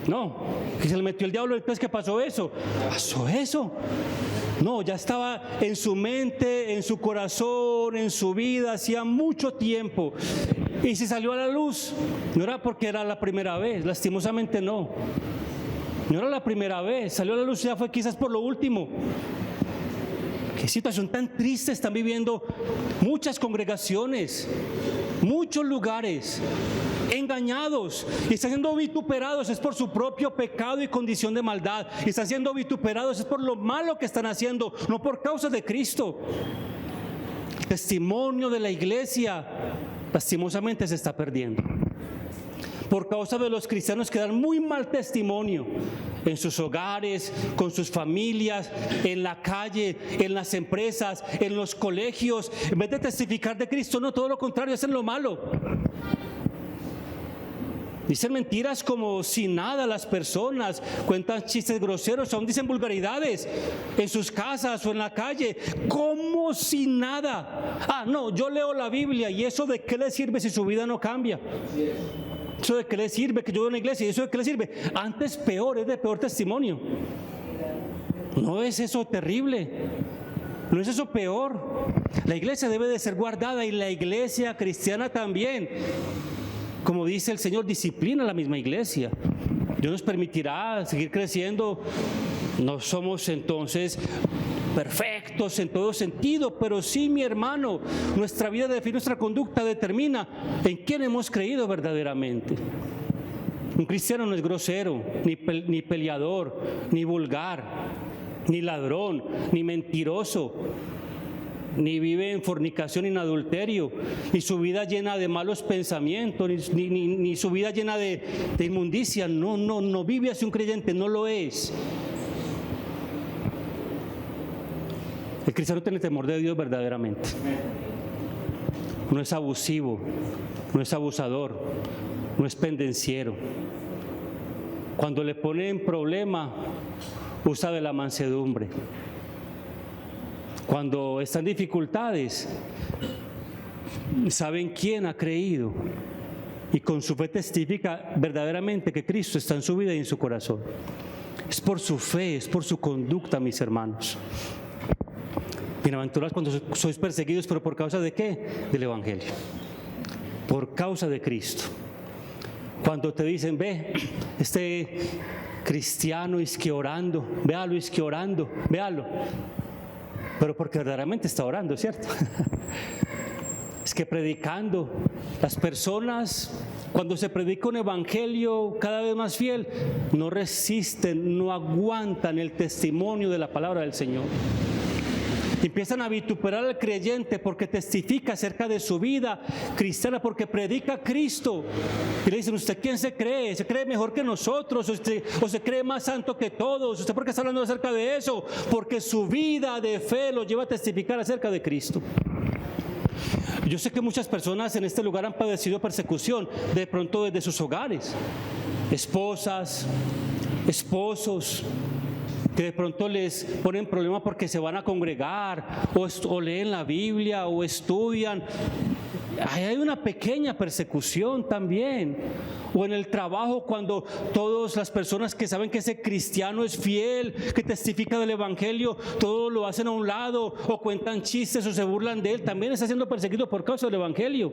No, que se le metió el diablo después que pasó eso. ¿Pasó eso? No, ya estaba en su mente, en su corazón, en su vida, hacía mucho tiempo. Y si salió a la luz, no era porque era la primera vez, lastimosamente no. No era la primera vez, salió a la luz, ya fue quizás por lo último. Qué situación tan triste están viviendo muchas congregaciones, muchos lugares, engañados, y están siendo vituperados es por su propio pecado y condición de maldad, y están siendo vituperados es por lo malo que están haciendo, no por causa de Cristo. El testimonio de la iglesia lastimosamente se está perdiendo por causa de los cristianos que dan muy mal testimonio en sus hogares, con sus familias, en la calle, en las empresas, en los colegios. En vez de testificar de Cristo, no, todo lo contrario, hacen lo malo. Dicen mentiras como si nada las personas, cuentan chistes groseros, aún dicen vulgaridades en sus casas o en la calle, como si nada. Ah, no, yo leo la Biblia, y eso de qué le sirve si su vida no cambia. Eso de qué le sirve que yo voy a una iglesia, y eso de qué le sirve. Antes peor, es de peor testimonio. ¿No es eso terrible? ¿No es eso peor? La iglesia debe de ser guardada, y la iglesia cristiana también. Como dice el Señor, disciplina a la misma iglesia. Dios nos permitirá seguir creciendo. No somos entonces perfectos en todo sentido, pero sí, mi hermano, nuestra vida define, nuestra conducta determina en quién hemos creído verdaderamente. Un cristiano no es grosero, ni peleador, ni vulgar, ni ladrón, ni mentiroso, ni vive en fornicación, ni en adulterio, ni su vida llena de malos pensamientos, ni su vida llena de inmundicia. No vive así un creyente, no lo es. El cristiano tiene temor de Dios verdaderamente. No es abusivo, no es abusador, no es pendenciero. Cuando le ponen problema, usa de la mansedumbre. Cuando están en dificultades, saben quién ha creído, y con su fe testifica verdaderamente que Cristo está en su vida y en su corazón. Es por su fe, es por su conducta, mis hermanos. Bienaventurados cuando sois perseguidos, pero ¿por causa de qué? Del Evangelio. Por causa de Cristo. Cuando te dicen, ve, este cristiano es que orando, véalo, es que orando, véalo. Pero porque verdaderamente está orando, ¿cierto? Es que predicando, las personas, cuando se predica un evangelio cada vez más fiel, no resisten, no aguantan el testimonio de la palabra del Señor. Empiezan a vituperar al creyente porque testifica acerca de su vida cristiana, porque predica a Cristo. Y le dicen, ¿usted quién se cree? ¿Se cree mejor que nosotros? ¿O se cree más santo que todos? ¿Usted por qué está hablando acerca de eso? Porque su vida de fe lo lleva a testificar acerca de Cristo. Yo sé que muchas personas en este lugar han padecido persecución, de pronto desde sus hogares. Esposas, esposos, que de pronto les ponen problemas porque se van a congregar o leen la Biblia o estudian. Hay una pequeña persecución también. O en el trabajo, cuando todas las personas que saben que ese cristiano es fiel, que testifica del evangelio, todos lo hacen a un lado o cuentan chistes o se burlan de él, también está siendo perseguido por causa del evangelio.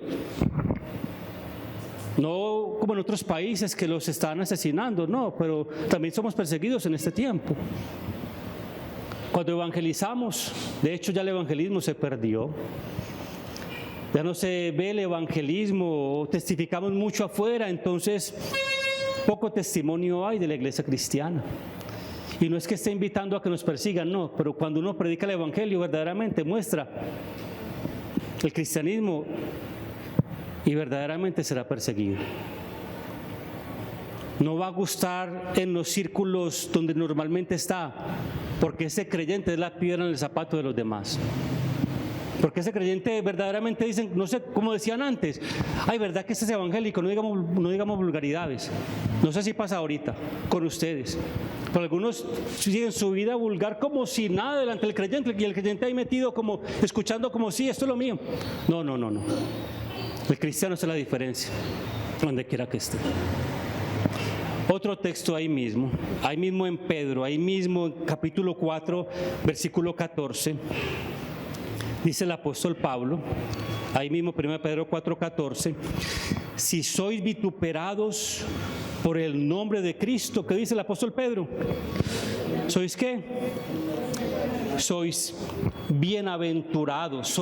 No como en otros países que los están asesinando, no, pero también somos perseguidos en este tiempo. Cuando evangelizamos, de hecho ya el evangelismo se perdió. Ya no se ve el evangelismo, testificamos mucho afuera, entonces poco testimonio hay de la iglesia cristiana. Y no es que esté invitando a que nos persigan, no, pero cuando uno predica el evangelio verdaderamente muestra el cristianismo y verdaderamente será perseguido. No va a gustar en los círculos donde normalmente está, porque ese creyente es la piedra en el zapato de los demás. Porque ese creyente verdaderamente dicen, no sé, como decían antes, ay, verdad que este es evangélico, no digamos vulgaridades. No sé si pasa ahorita con ustedes, pero algunos siguen su vida vulgar como si nada delante del creyente, y el creyente ahí metido como, escuchando como si esto es lo mío. No. El cristiano hace la diferencia, donde quiera que esté. Otro texto ahí mismo en Pedro, ahí mismo en capítulo 4, versículo 14. Dice el apóstol Pablo, ahí mismo 1 Pedro 4:14, si sois vituperados por el nombre de Cristo, ¿qué dice el apóstol Pedro? ¿Sois qué? Sois bienaventurados,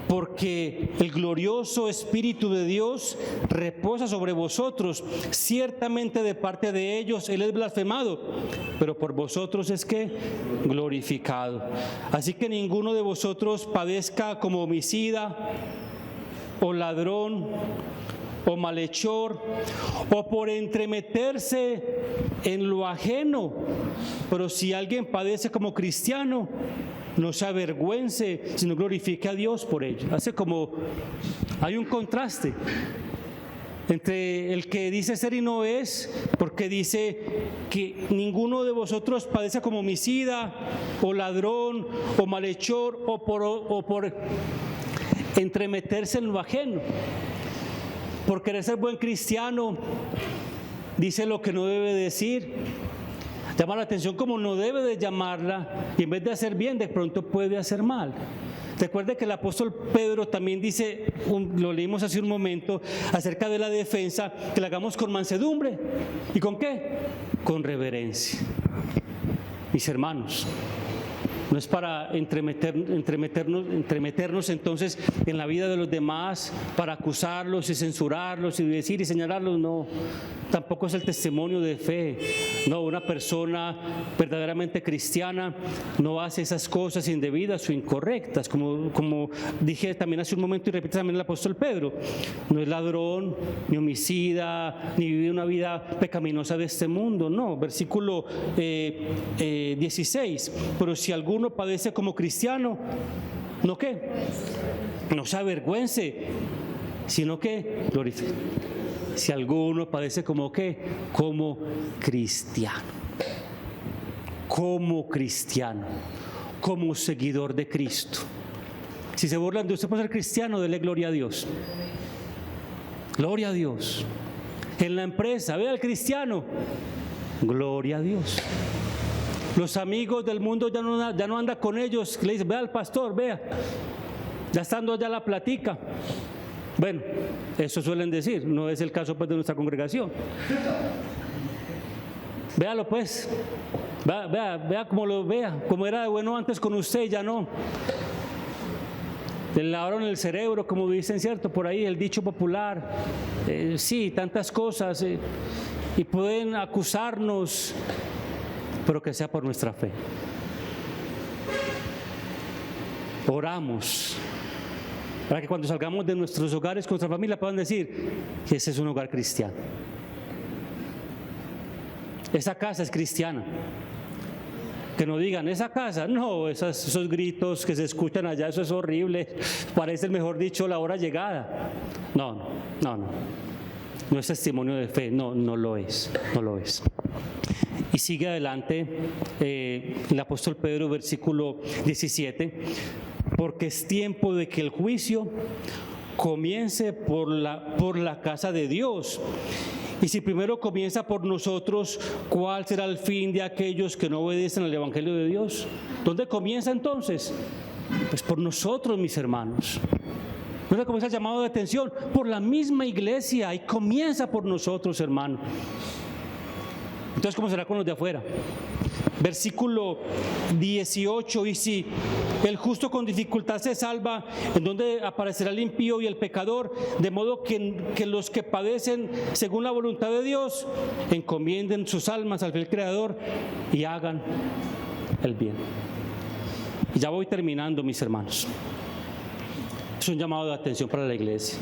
porque el glorioso Espíritu de Dios reposa sobre vosotros. Ciertamente de parte de ellos Él es blasfemado, pero por vosotros es que glorificado. Así que ninguno de vosotros padezca como homicida, o ladrón, o malhechor, o por entremeterse en lo ajeno. Pero si alguien padece como cristiano, no se avergüence, sino glorifique a Dios por ello. Hay un contraste entre el que dice ser y no es, porque dice que ninguno de vosotros padece como homicida, o ladrón, o malhechor, o por entremeterse en lo ajeno. Por querer ser buen cristiano, dice lo que no debe decir, llama la atención como no debe de llamarla, y en vez de hacer bien, de pronto puede hacer mal. Recuerde que el apóstol Pedro también dice, lo leímos hace un momento, acerca de la defensa, que la hagamos con mansedumbre. ¿Y con qué? Con reverencia. Mis hermanos, no es para entremeternos entonces en la vida de los demás, para acusarlos y censurarlos y decir y señalarlos, no. Tampoco es el testimonio de fe. No, una persona verdaderamente cristiana no hace esas cosas indebidas o incorrectas, como dije también hace un momento y repite también el apóstol Pedro. No es ladrón, ni homicida, ni vive una vida pecaminosa de este mundo, no. Versículo 16, pero si alguno padece como cristiano, ¿no qué? No se avergüence, sino que glorifique. Si alguno padece como qué, como cristiano, como seguidor de Cristo. Si se burlan de usted por ser cristiano, dele gloria a Dios. Gloria a Dios. En la empresa, vea al cristiano, gloria a Dios. Los amigos del mundo ya no anda con ellos, le dicen, vea al pastor, vea, ya estando allá la platica. Bueno, eso suelen decir, no es el caso pues de nuestra congregación. Véalo pues, vea como era de bueno antes con usted, ya no. Le lavaron el cerebro, como dicen, ¿cierto? Por ahí el dicho popular, sí, tantas cosas, y pueden acusarnos, pero que sea por nuestra fe. Oramos para que cuando salgamos de nuestros hogares con nuestra familia puedan decir que ese es un hogar cristiano. Esa casa es cristiana. Que no digan, esa casa, no, esos gritos que se escuchan allá, eso es horrible, parece, mejor dicho, la hora llegada. No. no es testimonio de fe, no lo es, no lo es. Y sigue adelante el apóstol Pedro, versículo 17, porque es tiempo de que el juicio comience por la casa de Dios. Y si primero comienza por nosotros, ¿cuál será el fin de aquellos que no obedecen al Evangelio de Dios? ¿Dónde comienza entonces? Pues por nosotros, mis hermanos. ¿Dónde comienza el llamado de atención? Por la misma iglesia, y comienza por nosotros, hermano. Entonces, ¿cómo será con los de afuera? Versículo 18, y si el justo con dificultad se salva, ¿en dónde aparecerá el impío y el pecador? De modo que los que padecen según la voluntad de Dios, encomienden sus almas al fiel Creador y hagan el bien. Y ya voy terminando, mis hermanos. Es un llamado de atención para la iglesia.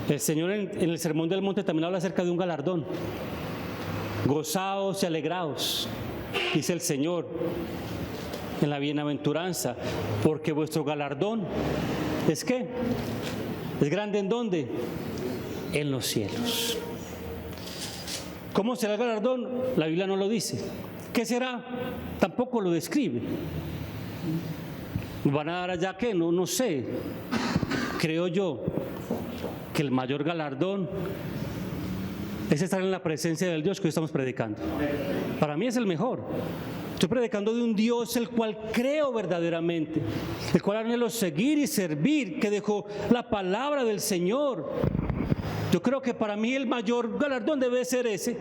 El Señor en el Sermón del Monte también habla acerca de un galardón. Gozaos y alegraos, dice el Señor en la bienaventuranza, porque vuestro galardón es ¿qué? ¿Es grande en dónde? En los cielos. ¿Cómo será el galardón? La Biblia no lo dice. ¿Qué será? Tampoco lo describe. ¿Van a dar allá qué? No sé. Creo yo que el mayor galardón es estar en la presencia del Dios que hoy estamos predicando. Para mí es el mejor. Estoy predicando de un Dios el cual creo verdaderamente, el cual anhelo seguir y servir, que dejó la palabra del Señor. Yo creo que para mí el mayor galardón debe ser ese,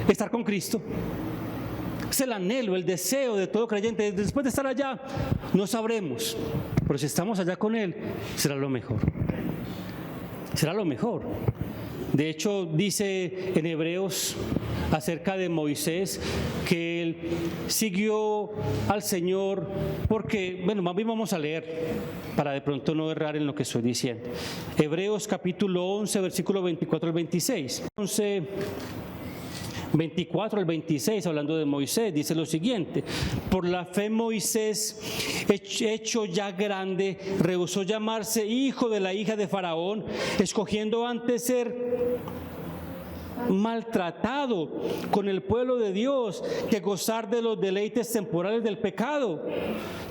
estar con Cristo. Es el anhelo, el deseo de todo creyente. Después de estar allá, no sabremos, pero si estamos allá con Él, será lo mejor. Será lo mejor. De hecho, dice en Hebreos acerca de Moisés que él siguió al Señor porque, bueno, más bien vamos a leer para de pronto no errar en lo que estoy diciendo. Hebreos capítulo 11, versículo 24 al 26. 11, 24 al 26, hablando de Moisés, dice lo siguiente: por la fe Moisés, hecho ya grande, rehusó llamarse hijo de la hija de Faraón, escogiendo antes ser maltratado con el pueblo de Dios que gozar de los deleites temporales del pecado,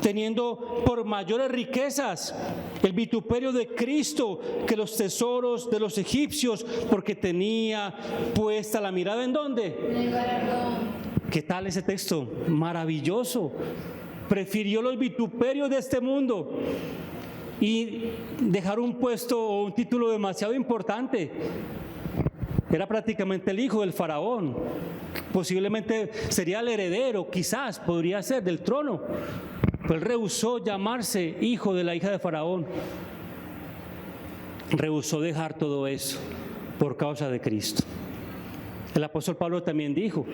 teniendo por mayores riquezas el vituperio de Cristo que los tesoros de los egipcios, porque tenía puesta la mirada ¿en dónde? En el galardón. ¿Qué tal ese texto? Maravilloso. Prefirió los vituperios de este mundo y dejar un puesto o un título demasiado importante. Era prácticamente el hijo del faraón. Posiblemente sería el heredero, quizás podría ser, del trono. Pero él rehusó llamarse hijo de la hija de Faraón. Rehusó dejar todo eso por causa de Cristo. El apóstol Pablo también dijo: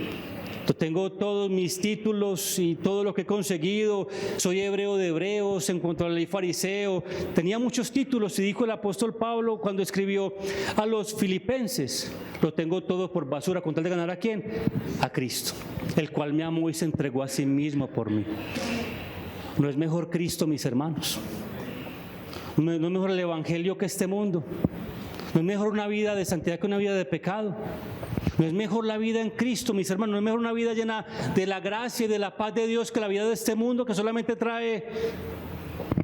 yo tengo todos mis títulos y todo lo que he conseguido, soy hebreo de hebreos, en cuanto a la ley fariseo, tenía muchos títulos, y dijo el apóstol Pablo cuando escribió a los filipenses: lo tengo todo por basura con tal de ganar ¿a quién? A Cristo, el cual me amó y se entregó a sí mismo por mí. ¿No es mejor Cristo, mis hermanos? ¿No es mejor el evangelio que este mundo? ¿No es mejor una vida de santidad que una vida de pecado? ¿No es mejor la vida en Cristo, mis hermanos? ¿No es mejor una vida llena de la gracia y de la paz de Dios que la vida de este mundo, que solamente trae,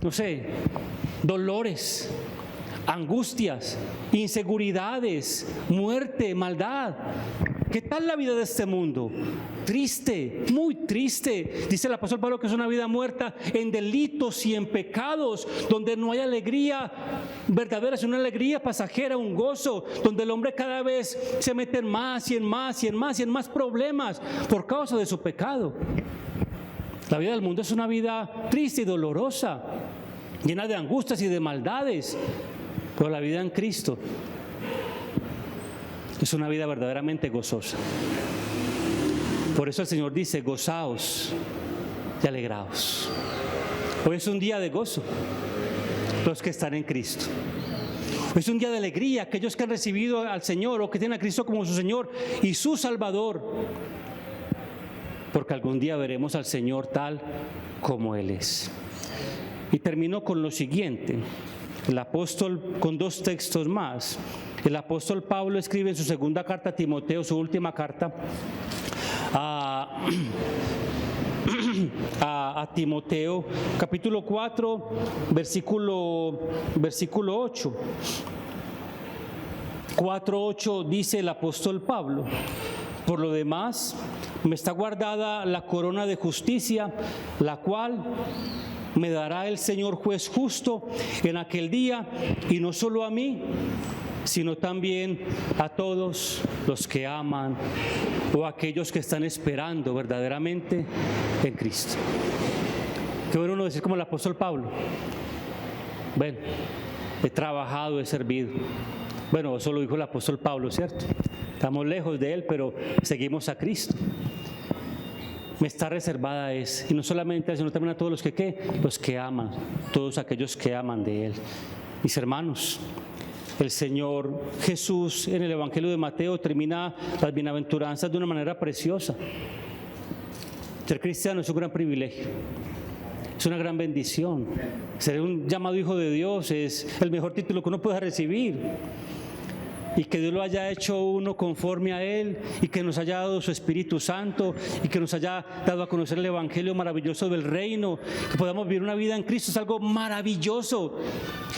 no sé, dolores, angustias, inseguridades, muerte, maldad? ¿Qué tal la vida de este mundo? Triste, muy triste. Dice el apóstol Pablo que es una vida muerta en delitos y en pecados, donde no hay alegría verdadera, es una alegría pasajera, un gozo, donde el hombre cada vez se mete en más y en más y en más y en más problemas por causa de su pecado. La vida del mundo es una vida triste y dolorosa, llena de angustias y de maldades, pero la vida en Cristo es una vida verdaderamente gozosa. Por eso el Señor dice: gozaos y alegraos. Hoy es un día de gozo, los que están en Cristo. Hoy es un día de alegría, aquellos que han recibido al Señor o que tienen a Cristo como su Señor y su Salvador, porque algún día veremos al Señor tal como Él es. Y termino con lo siguiente. El apóstol, con dos textos más, El apóstol Pablo escribe en su segunda carta a Timoteo, su última carta, a Timoteo, capítulo 4, versículo 8. 4:8 dice el apóstol Pablo: por lo demás, me está guardada la corona de justicia, la cual me dará el Señor juez justo en aquel día, y no solo a mí, sino también a todos los que aman o a aquellos que están esperando verdaderamente en Cristo. Qué bueno uno decir como el apóstol Pablo: bueno, he trabajado, he servido. Bueno, eso lo dijo el apóstol Pablo, ¿cierto? Estamos lejos de él, pero seguimos a Cristo. Me está reservada es, y no solamente a él, sino también a todos los que, ¿qué? Los que aman, todos aquellos que aman de él. Mis hermanos, el Señor Jesús en el Evangelio de Mateo termina las bienaventuranzas de una manera preciosa. Ser cristiano es un gran privilegio, es una gran bendición. Ser un llamado hijo de Dios es el mejor título que uno pueda recibir. Y que Dios lo haya hecho uno conforme a Él, y que nos haya dado su Espíritu Santo, y que nos haya dado a conocer el Evangelio maravilloso del reino, que podamos vivir una vida en Cristo, es algo maravilloso.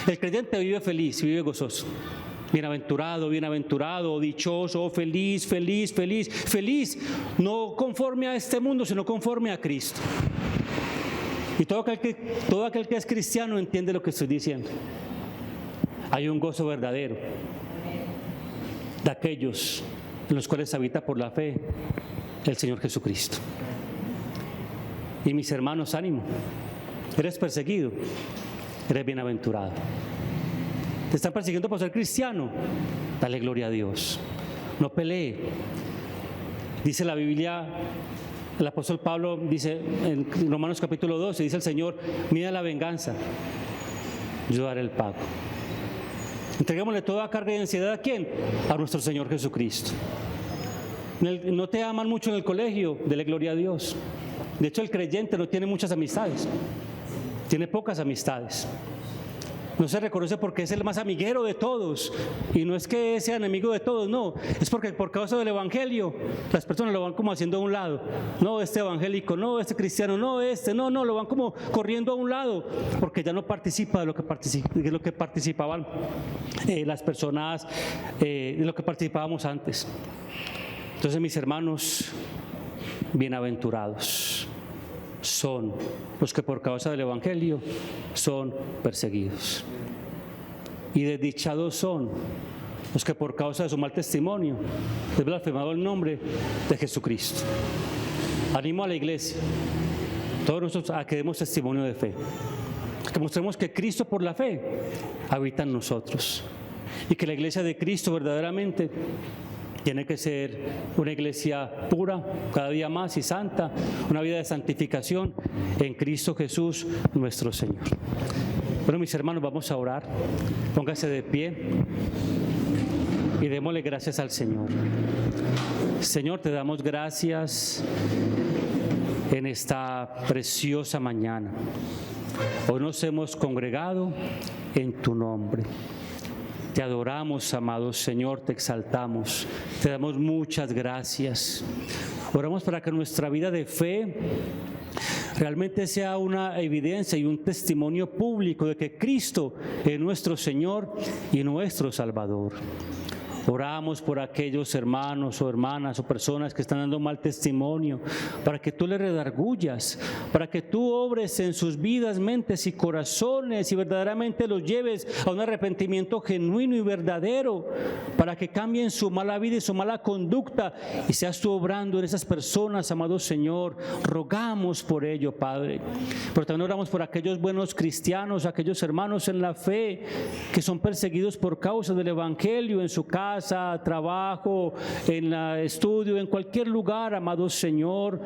El creyente vive feliz, vive gozoso. Bienaventurado, bienaventurado, dichoso, feliz, feliz, feliz, feliz, no conforme a este mundo, sino conforme a Cristo. Y todo aquel que es cristiano entiende lo que estoy diciendo. Hay un gozo verdadero de aquellos en los cuales habita por la fe el Señor Jesucristo. Y mis hermanos, ánimo. Eres perseguido, eres bienaventurado. Te están persiguiendo por ser cristiano, dale gloria a Dios. No pelee. Dice la Biblia, el apóstol Pablo dice en Romanos capítulo 12, dice el Señor: mira la venganza, yo daré el pago. Entreguémosle toda carga y ansiedad, ¿a quién? A nuestro Señor Jesucristo. No te aman mucho en el colegio, dele gloria a Dios. De hecho, el creyente no tiene muchas amistades, tiene pocas amistades. No se reconoce porque es el más amiguero de todos, y no es que sea enemigo de todos, no, es porque por causa del Evangelio las personas lo van como haciendo a un lado. No, este evangélico, no, este cristiano, no, no, lo van como corriendo a un lado, porque ya no participa de lo que participaban las personas, de lo que participábamos antes. Entonces, mis hermanos, bienaventurados son los que por causa del Evangelio son perseguidos. Y desdichados son los que por causa de su mal testimonio es blasfemado el nombre de Jesucristo. Animo a la iglesia, todos nosotros, a que demos testimonio de fe, que mostremos que Cristo por la fe habita en nosotros, y que la iglesia de Cristo verdaderamente tiene que ser una iglesia pura, cada día más, y santa, una vida de santificación en Cristo Jesús nuestro Señor. Bueno, mis hermanos, vamos a orar. Póngase de pie y démosle gracias al Señor. Señor, te damos gracias en esta preciosa mañana. Hoy nos hemos congregado en tu nombre. Te adoramos, amado Señor, te exaltamos, te damos muchas gracias. Oramos para que nuestra vida de fe realmente sea una evidencia y un testimonio público de que Cristo es nuestro Señor y nuestro Salvador. Oramos por aquellos hermanos o hermanas o personas que están dando mal testimonio, para que tú les redargullas, para que tú obres en sus vidas, mentes y corazones, y verdaderamente los lleves a un arrepentimiento genuino y verdadero, para que cambien su mala vida y su mala conducta, y seas tú obrando en esas personas, amado Señor. Rogamos por ello, Padre. Pero también oramos por aquellos buenos cristianos, aquellos hermanos en la fe que son perseguidos por causa del Evangelio en su casa, casa, trabajo, en el estudio, en cualquier lugar, amado Señor.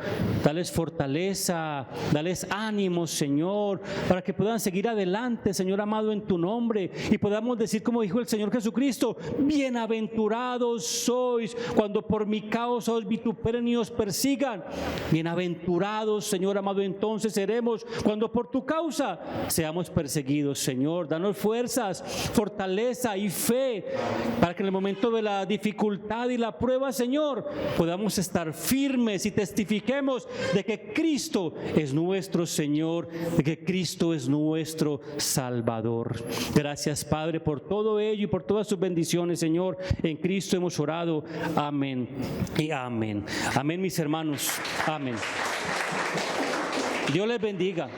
Dales fortaleza, dales ánimo, Señor, para que puedan seguir adelante, Señor amado, en tu nombre, y podamos decir como dijo el Señor Jesucristo: bienaventurados sois cuando por mi causa os vituperen y os persigan. Bienaventurados, Señor amado, entonces seremos cuando por tu causa seamos perseguidos. Señor, danos fuerzas, fortaleza y fe para que en el momento de la dificultad y la prueba, Señor, podamos estar firmes y testifiquemos de que Cristo es nuestro Señor, de que Cristo es nuestro Salvador. Gracias, Padre, por todo ello y por todas sus bendiciones, Señor. En Cristo hemos orado. Amén y amén. Amén, mis hermanos. Amén. Dios les bendiga.